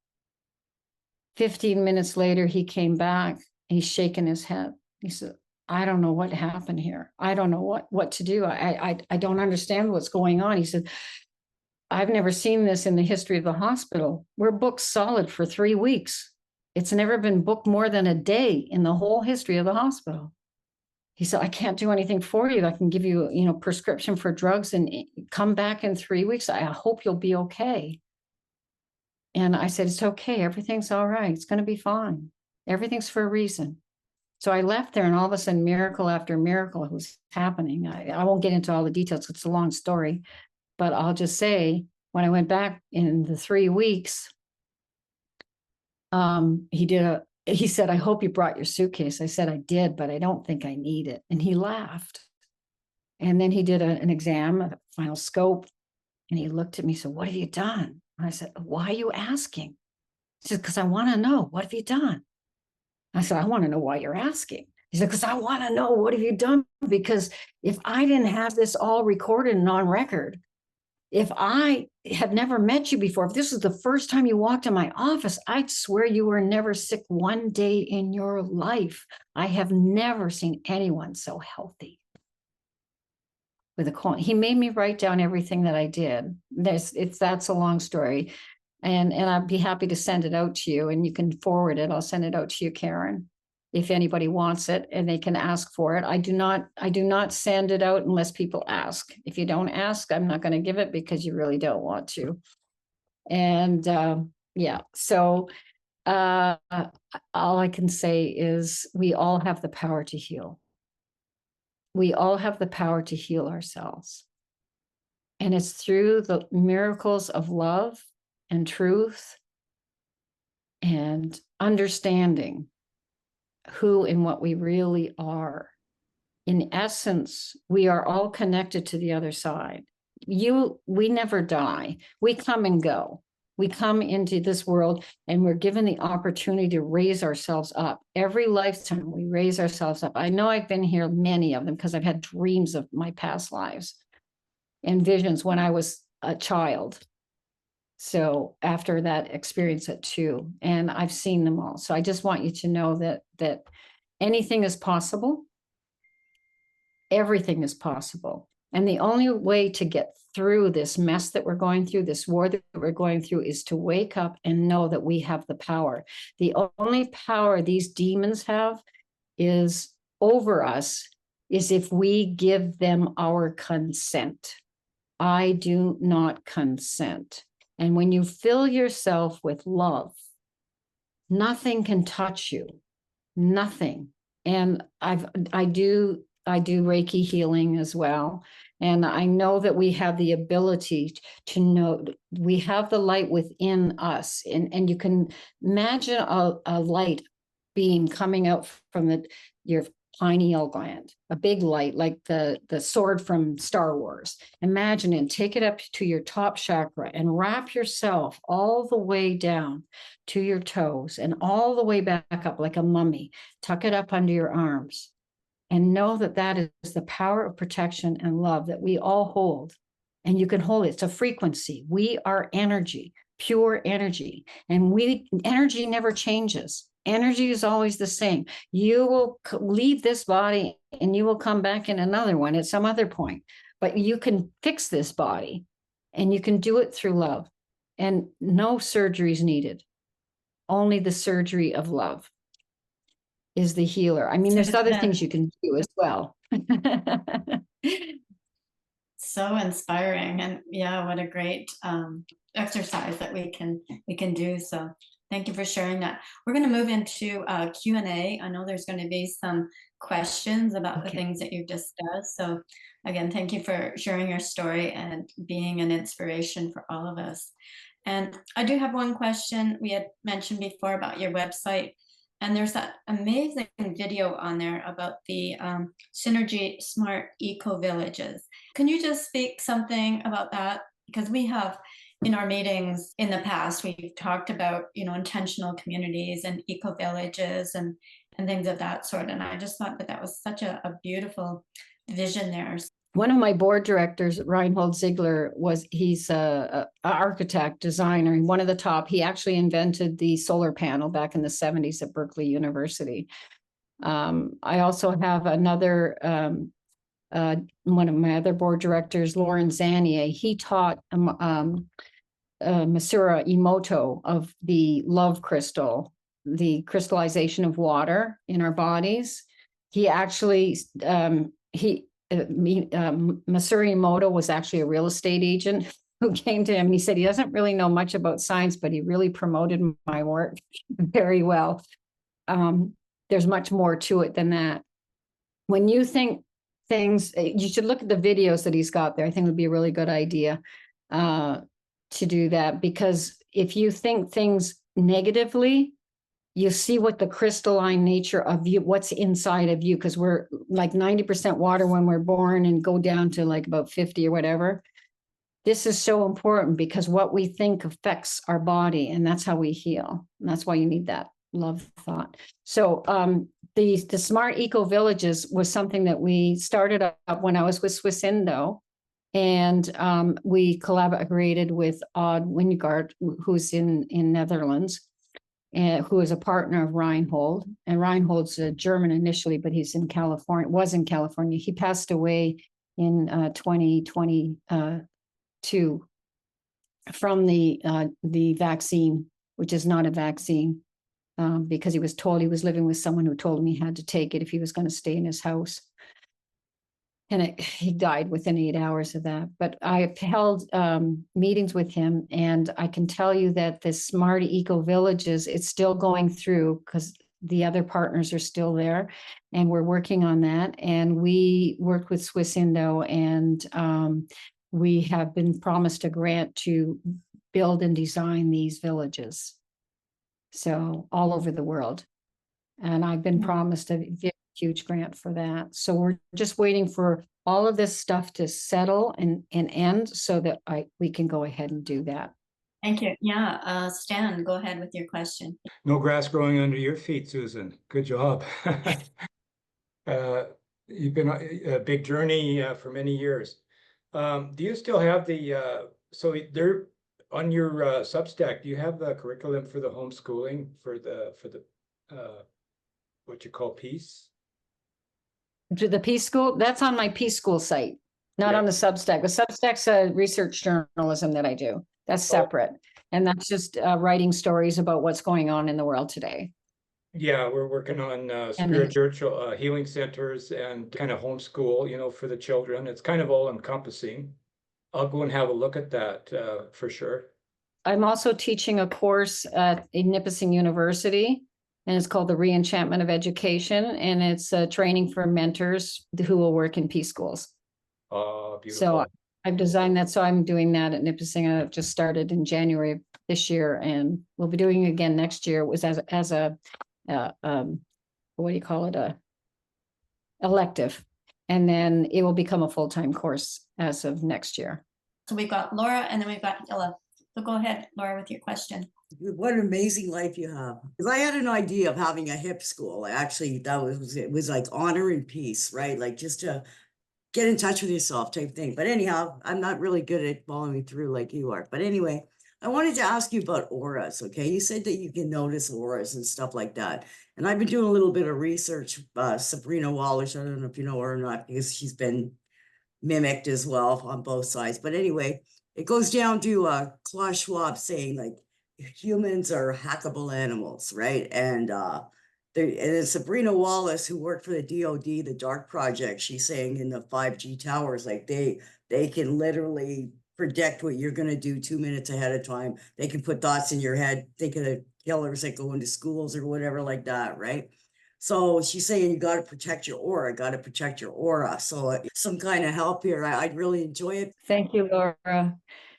15 minutes later, he came back. He's shaking his head. He said, I don't know what happened here. I don't know what to do. I don't understand what's going on. He said, I've never seen this in the history of the hospital. We're booked solid for 3 weeks. It's never been booked more than a day in the whole history of the hospital. He said, I can't do anything for you. I can give you, prescription for drugs and come back in 3 weeks. I hope you'll be okay. And I said, it's okay. Everything's all right. It's going to be fine. Everything's for a reason. So I left there, and all of a sudden, miracle after miracle was happening. I won't get into all the details. It's a long story, but I'll just say, when I went back in the 3 weeks, he said, I hope you brought your suitcase. I said, I did, but I don't think I need it. And he laughed. And then he did an exam, a final scope. And he looked at me, so what have you done? And I said, why are you asking? He said, because I want to know, what have you done? I said, I want to know why you're asking. He said, because I want to know, what have you done? Because if I didn't have this all recorded and on record, if I had never met you before, if this was the first time you walked in my office, I'd swear you were never sick one day in your life. I have never seen anyone so healthy. With a colon. He made me write down everything that I did. That's a long story. And I'd be happy to send it out to you, and you can forward it. I'll send it out to you, Karen, if anybody wants it, and they can ask for it. I do not send it out unless people ask. If you don't ask, I'm not going to give it because you really don't want to. And yeah, so all I can say is we all have the power to heal. We all have the power to heal ourselves. And it's through the miracles of love and truth and understanding who and what we really are. In essence, we are all connected to the other side. We never die. We come and go. We come into this world and we're given the opportunity to raise ourselves up. Every lifetime we raise ourselves up. I know I've been here, many of them, because I've had dreams of my past lives and visions when I was a child. So after that experience at 2, and I've seen them all. So I just want you to know that anything is possible. Everything is possible. And the only way to get through this mess that we're going through, this war that we're going through, is to wake up and know that we have the power. The only power these demons have is over us is if we give them our consent. I do not consent. And when you fill yourself with love, nothing can touch you. Nothing. And I do Reiki healing as well. And I know that we have the ability to know we have the light within us. And you can imagine a light beam coming out from your pineal gland, a big light like the sword from Star Wars. Imagine it, take it up to your top chakra and wrap yourself all the way down to your toes and all the way back up like a mummy. Tuck it up under your arms. And know that that is the power of protection and love that we all hold. And you can hold it. It's a frequency. We are energy, pure energy. And energy never changes. Energy is always the same. You will leave this body and you will come back in another one at some other point. But you can fix this body and you can do it through love. And no surgery is needed. Only the surgery of love is the healer. I mean, there's other things you can do as well. So inspiring, and yeah, what a great exercise that we can do. So thank you for sharing that. We're going to move into Q&A. I know there's going to be some questions about the things that you've discussed. So again, thank you for sharing your story and being an inspiration for all of us. And I do have one question. We had mentioned before about your website. And there's that amazing video on there about the Synergy Smart Eco Villages. Can you just speak something about that? Because we have in our meetings in the past, we've talked about, intentional communities and eco villages and things of that sort. And I just thought that was such a beautiful vision there. One of my board directors, Reinhold Ziegler, he's a architect, designer, and one of the top. He actually invented the solar panel back in the 70s at Berkeley University. I also have another, one of my other board directors, Lauren Zanier. He taught Masura Emoto of the love crystal, the crystallization of water in our bodies. He actually, Masuri Emoto was actually a real estate agent who came to him and he said he doesn't really know much about science, but he really promoted my work very well. There's much more to it than that. When you think things, you should look at the videos that he's got there. I think it would be a really good idea to do that, because if you think things negatively, you see what the crystalline nature of you, what's inside of you, because we're like 90% water when we're born and go down to like about 50 or whatever. This is so important because what we think affects our body, and that's how we heal. And that's why you need that love thought. So the Smart Eco Villages was something that we started up when I was with Swiss Indo. And we collaborated with Odd Wingard, who's in Netherlands, and who is a partner of Reinhold. And Reinhold's a German initially, but he's in California, was in California. He passed away in 2022 from the vaccine, which is not a vaccine, because he was told, he was living with someone who told him he had to take it if he was going to stay in his house. And he died within 8 hours of that. But I held meetings with him, and I can tell you that the Smart Eco Villages, it's still going through because the other partners are still there, and we're working on that. And we worked with Swiss Indo, and we have been promised a grant to build and design these villages. So all over the world. And I've been promised a huge grant for that. So we're just waiting for all of this stuff to settle and end so that we can go ahead and do that. Thank you. Yeah, Stan, go ahead with your question. No grass growing under your feet, Susan. Good job. You've been a big journey for many years. Do you still have so there on your Substack, do you have the curriculum for the homeschooling for the what you call Peace? To the Peace School, that's on my Peace School site, not on the Substack. The Substack's a research journalism that I do. That's separate. And that's just writing stories about what's going on in the world today. Yeah, we're working on spiritual healing centers and kind of homeschool, you know, for the children. It's kind of all encompassing. I'll go and have a look at that for sure. I'm also teaching a course at Nipissing University, and it's called the Reenchantment of Education, and it's training for mentors who will work in peace schools. Oh, beautiful. So I've designed that. So I'm doing that at Nipissing. I just started in January of this year, and we'll be doing it again next year. It was as a what do you call it? A elective. And then it will become a full-time course as of next year. So we've got Laura, and then we've got Ella. So go ahead, Laura, with your question. What an amazing life you have. Because I had an idea of having a hip school. Actually, it was like honor and peace, right? Like just to get in touch with yourself type thing. But anyhow, I'm not really good at following through like you are. But anyway, I wanted to ask you about auras, okay? You said that you can notice auras and stuff like that. And I've been doing a little bit of research. Sabrina Wallish, I don't know if you know her or not, because she's been mimicked as well on both sides. But anyway, it goes down to Klaus Schwab saying like humans are hackable animals, right? And then Sabrina Wallace, who worked for the DoD, the Dark Project, she's saying in the 5G towers, like they can literally predict what you're going to do 2 minutes ahead of time. They can put thoughts in your head, think of the killers that go into schools or whatever like that, right? So she's saying you got to protect your aura, got to protect your aura. So some kind of help here. I'd really enjoy it. Thank you, Laura.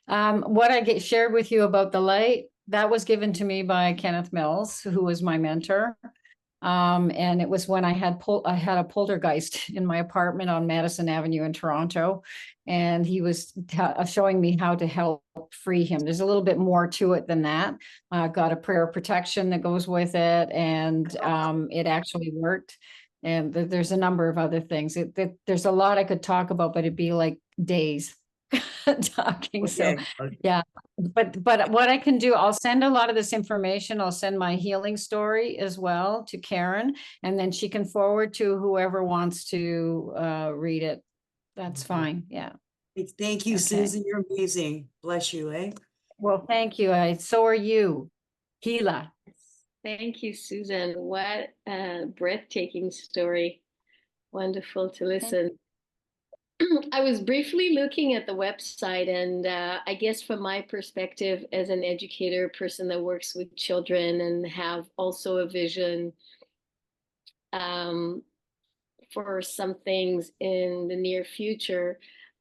What I shared with you about the light, that was given to me by Kenneth Mills, who was my mentor. And it was when I had a poltergeist in my apartment on Madison Avenue in Toronto, and he was showing me how to help free him. There's a little bit more to it than that. Got a prayer of protection that goes with it, and it actually worked. And there's a number of other things. There's a lot I could talk about, but it'd be like days talking. Okay. So yeah, but what I can do, I'll send a lot of this information. I'll send my healing story as well to Karen, and then she can forward to whoever wants to read it. That's fine. Yeah. Thank you, Okay. Susan. You're amazing. Bless you, eh? Well, thank you. So are you, Gila. Thank you, Susan. What a breathtaking story. Wonderful to listen. I was briefly looking at the website, and I guess from my perspective as an educator, person that works with children and have also a vision for some things in the near future,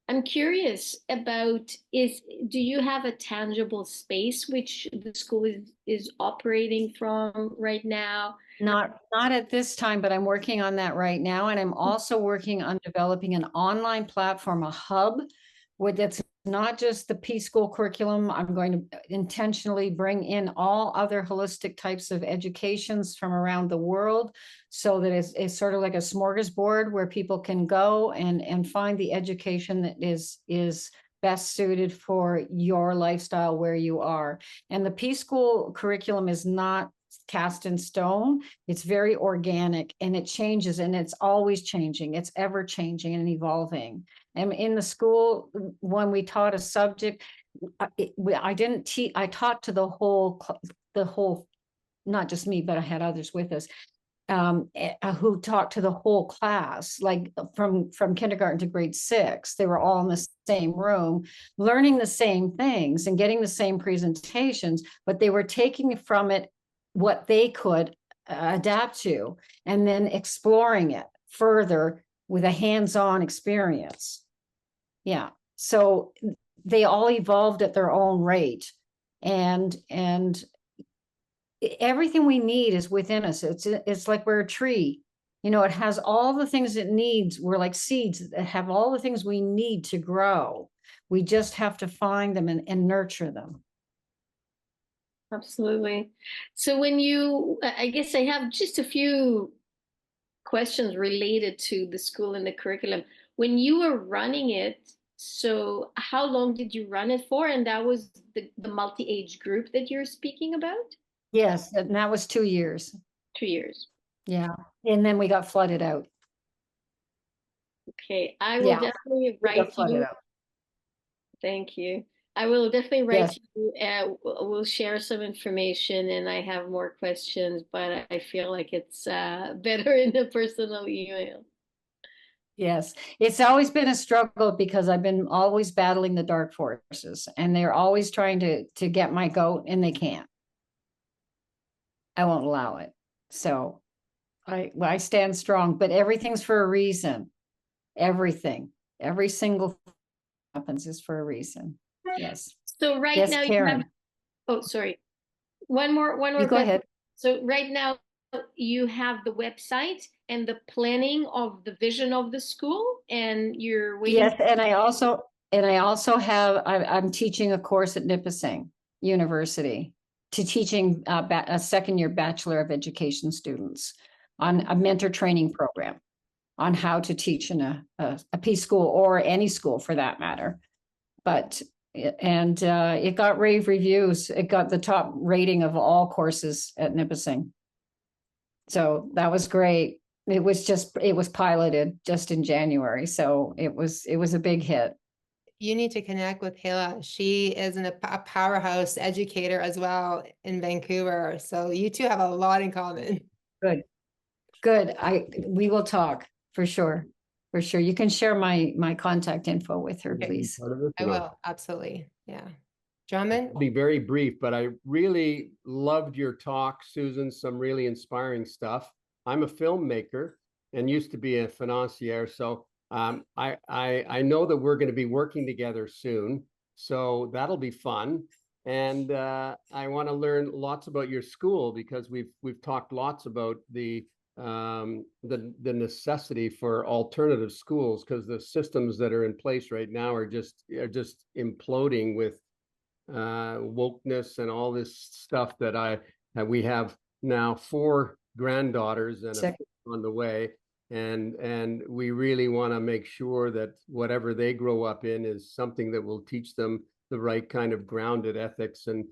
I'm curious about do you have a tangible space which the school is operating from right now? Not at this time, but I'm working on that right now. And I'm also working on developing an online platform, a hub, where that's not just the Peace School curriculum. I'm going to intentionally bring in all other holistic types of educations from around the world, so that it's sort of like a smorgasbord where people can go and find the education that is best suited for your lifestyle where you are. And the Peace School curriculum is not cast in stone. It's very organic, and it changes, and it's always changing. It's ever changing and evolving. And in the school, when we taught a subject, I didn't teach, I taught to the whole, not just me, but I had others with us, who taught to the whole class, like from kindergarten to grade 6. They were all in the same room, learning the same things and getting the same presentations, but they were taking from it what they could adapt to, and then exploring it further with a hands-on experience. Yeah, so they all evolved at their own rate, and everything we need is within us. It's like we're a tree. You know, it has all the things it needs. We're like seeds that have all the things we need to grow. We just have to find them and nurture them. Absolutely. So I guess I have just a few questions related to the school and the curriculum. When you were running it, so how long did you run it for? And that was the multi-age group that you're speaking about? Yes, and that was 2 years. 2 years. Yeah, and then we got flooded out. Okay, I will Yeah, definitely we got write flooded you. out. Thank you. I will definitely write Yes. you. We'll share some information, and I have more questions, but I feel like it's better in a personal email. Yes, it's always been a struggle because I've been always battling the dark forces, and they're always trying to get my goat, and they can't. I won't allow it. So I stand strong, but everything's for a reason. Everything, every single thing happens is for a reason. Yes. So right Yes, now you Karen. have, oh, sorry. One more You go question. ahead. So right now you have the website and the planning of the vision of the school, and you're waiting. Yes, and I also have, I'm teaching a course at Nipissing University to teaching a second-year Bachelor of Education students on a mentor training program on how to teach in a Peace School, or any school for that matter. But it got rave reviews. It got the top rating of all courses at Nipissing. So that was great. It was piloted just in January, so it was a big hit. You need to connect with Hela. She is a powerhouse educator as well in Vancouver. So you two have a lot in common. Good. We will talk for sure. For sure. You can share my contact info with her, Okay. please. I will, absolutely. Yeah. Drummond? I'll be very brief, but I really loved your talk, Susan. Some really inspiring stuff. I'm a filmmaker and used to be a financier, so I know that we're going to be working together soon, so that'll be fun. And I want to learn lots about your school, because we've talked lots about the necessity for alternative schools, because the systems that are in place right now are just imploding with wokeness and all this stuff that we have now 4 granddaughters and a 5th on the way, and we really want to make sure that whatever they grow up in is something that will teach them the right kind of grounded ethics and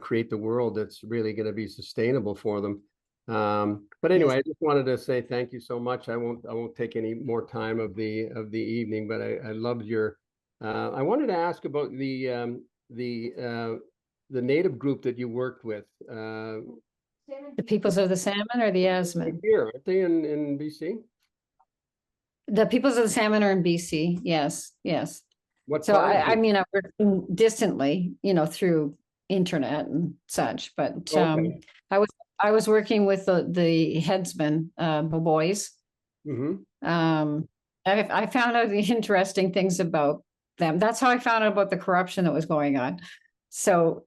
create the world that's really going to be sustainable for them. But anyway, I just wanted to say thank you so much. I won't take any more time of the evening, but I loved your. I wanted to ask about the native group that you worked with. The Peoples of the Salmon or the Yasmin? Here, aren't they in BC? The Peoples of the Salmon are in BC. Yes. What So part of I BC? mean, I work distantly, through internet and such, but Okay. I was working with the headsmen, the boys. Mhm. I found out the interesting things about them. That's how I found out about the corruption that was going on. So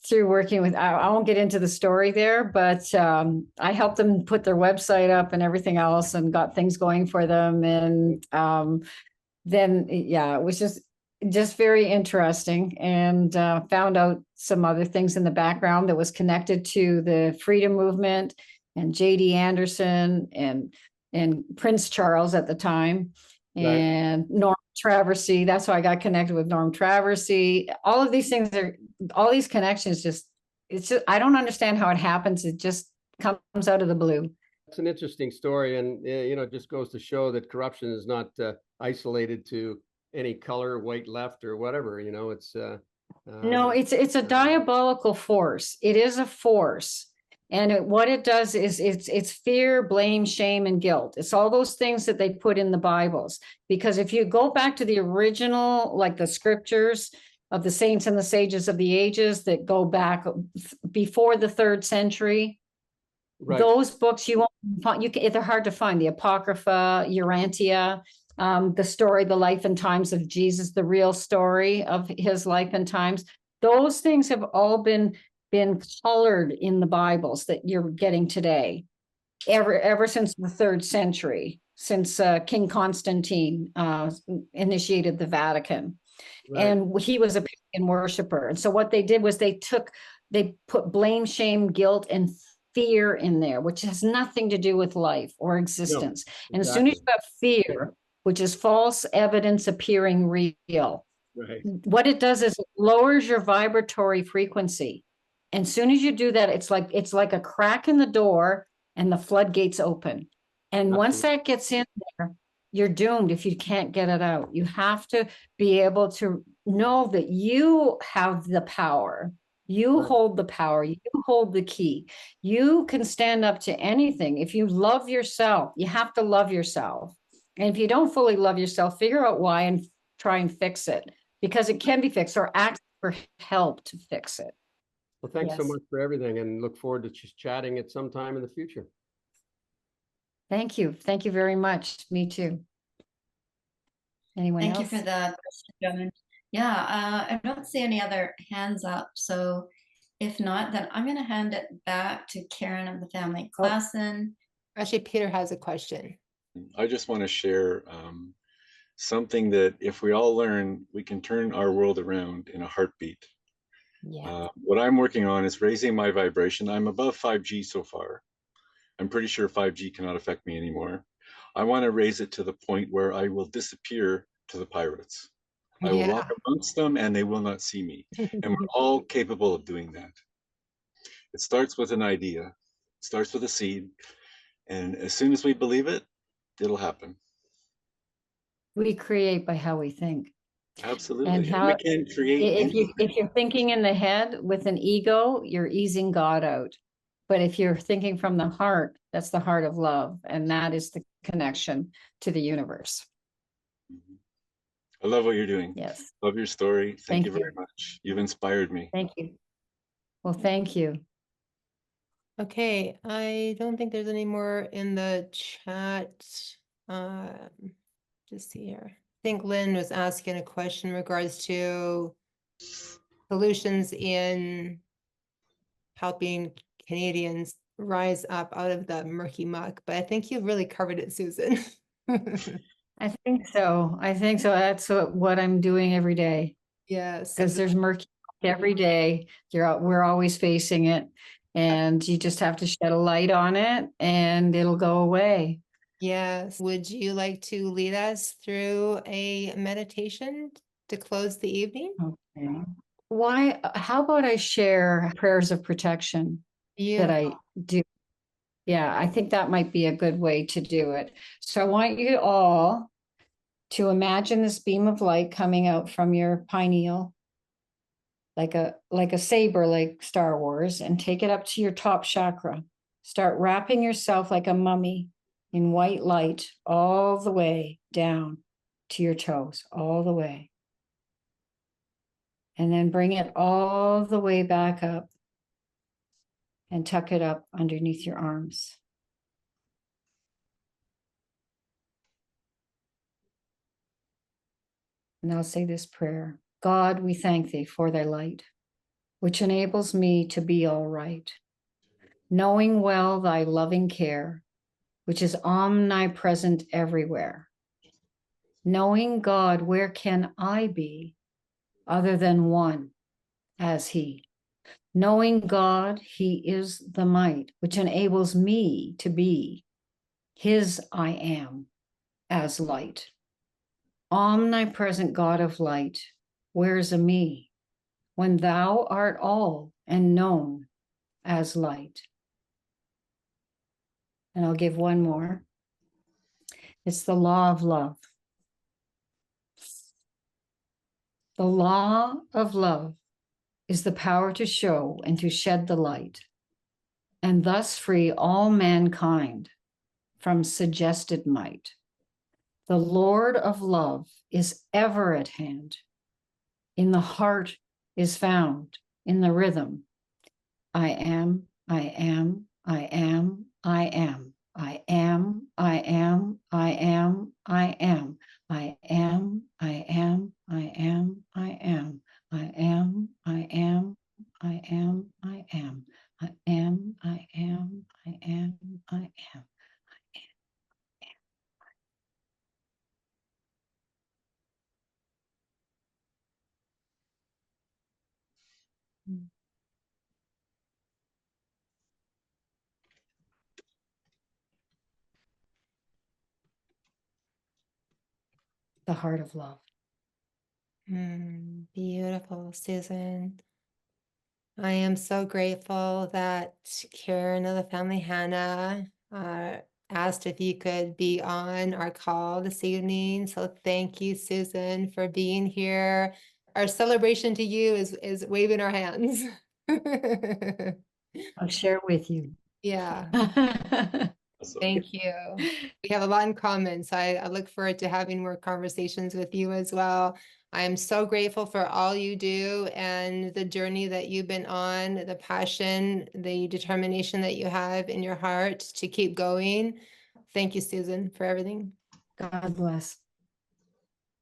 through working with, I won't get into the story there, but I helped them put their website up and everything else and got things going for them. And then, yeah, it was just very interesting, and found out some other things in the background that was connected to the freedom movement and J.D. Anderson and Prince Charles at the time, Right. and Norm Traversy. That's how I got connected with Norm Traversy. All of these things all these connections it's just, I don't understand how it happens. It just comes out of the blue. It's an interesting story, and it just goes to show that corruption is not isolated to any color, white left or whatever. It's No, it's a diabolical force. It is a force. And what it does is it's fear, blame, shame, and guilt. It's all those things that they put in the Bibles. Because if you go back to the original, like the scriptures of the saints and the sages of the ages that go back before the 3rd century, right. those books you won't find. They're hard to find. The Apocrypha, Urantia, the story, the life and times of Jesus, the real story of his life and times. Those things have all been colored in the Bibles that you're getting today, ever since the 3rd century, since King Constantine initiated the Vatican. Right. And he was a pagan worshiper. And so what they did was they put blame, shame, guilt, and fear in there, which has nothing to do with life or existence. And as soon as you have fear, which is false evidence appearing real, Right. what it does is it lowers your vibratory frequency. And soon as you do that, it's like a crack in the door and the floodgates open. And once that gets in there, you're doomed if you can't get it out. You have to be able to know that you have the power. You hold the power. You hold the key. You can stand up to anything. If you love yourself, you have to love yourself. And if you don't fully love yourself, figure out why and try and fix it, because it can be fixed, or ask for help to fix it. Well, thanks so Yes. much for everything, and look forward to chatting at some time in the future. Thank you. Thank you very much. Me too. Anyone Thank else? you for the question, Joan. Yeah, I don't see any other hands up. So if not, then I'm going to hand it back to Karen of the Family Klassen. Actually, Peter has a question. I just want to share something that if we all learn, we can turn our world around in a heartbeat. Yeah. What I'm working on is raising my vibration. I'm above 5G so far. I'm pretty sure 5G cannot affect me anymore. I want to raise it to the point where I will disappear to the pirates. I will walk amongst them and they will not see me. And we're all capable of doing that. It starts with an idea. It starts with a seed. And as soon as we believe it, it'll happen. We create by how we think. Absolutely. And how we can create if you're thinking in the head with an ego, you're easing God out. But if you're thinking from the heart, that's the heart of love, and that is the connection to the universe. I love what you're doing. Yes. Love your story. Thank you you very much. You've inspired me. Thank you. Well, thank you. Okay, I don't think there's any more in the chat. Just see here. I think Lynn was asking a question in regards to solutions in helping Canadians rise up out of the murky muck, but I think you've really covered it, Susan. I think so. That's what I'm doing every day. Yes. Because there's murky every day. We're always facing it. And you just have to shed a light on it and it'll go away. Yes. Would you like to lead us through a meditation to close the evening? Okay. How about I share prayers of protection that I do? Yeah, I think that might be a good way to do it. So I want you all to imagine this beam of light coming out from your pineal, like a saber, like Star Wars, and take it up to your top chakra. Start wrapping yourself like a mummy in white light all the way down to your toes, all the way. And then bring it all the way back up and tuck it up underneath your arms. And I'll say this prayer. God, we thank thee for thy light, which enables me to be all right. Knowing well thy loving care, which is omnipresent everywhere. Knowing God, where can I be other than one as he? Knowing God, he is the might, which enables me to be his I am as light. Omnipresent God of light, where's a me when thou art all and known as light? And I'll give one more. It's the law of love. The law of love is the power to show and to shed the light, and thus free all mankind from suggested might. The Lord of love is ever at hand. In the heart is found, in the rhythm. I am, I am, I am, I am. I am, I am, I am, I am. I am, I am, I am, I am. I am, I am, I am, I am. I am, I am, I am, I am. The heart of love. Beautiful, Susan. I am so grateful that Karen of the family Hannah asked if you could be on our call this evening. So thank you, Susan, for being here. Our celebration to you is waving our hands. I'll share with you. Yeah. So, Thank you. We have a lot in common, so I look forward to having more conversations with you as well. I am so grateful for all you do and the journey that you've been on, the passion, the determination that you have in your heart to keep going. Thank you, Susan, for everything. God bless.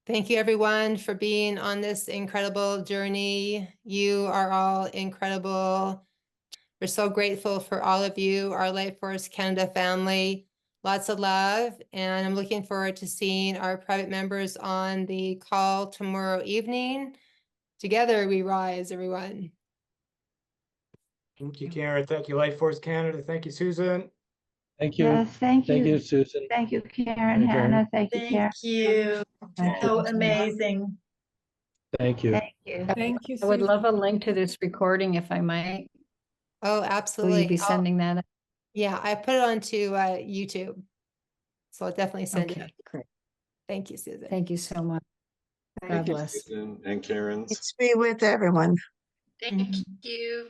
Thank you, everyone, for being on this incredible journey. You are all incredible. We're so grateful for all of you, our Life Force Canada family. Lots of love, and I'm looking forward to seeing our private members on the call tomorrow evening. Together we rise, everyone. Thank you, Karen. Thank you, Life Force Canada. Thank you, Susan. Thank you. Yes, thank Thank you. you, Susan. Thank you, Karen, Hey, Karen. Hannah. Thank you, Karen. Thank you. Thank you. So amazing. Thank you. Thank you. Thank you, I would Susan. love a link to this recording if I might. Oh, Will absolutely. you be sending that? Out? Yeah, I put it onto YouTube, so I'll definitely send Okay, it. great. Thank you, Susan. Thank you so much. God thank you, bless. Susan and Karen's. Peace be with everyone. Thank you.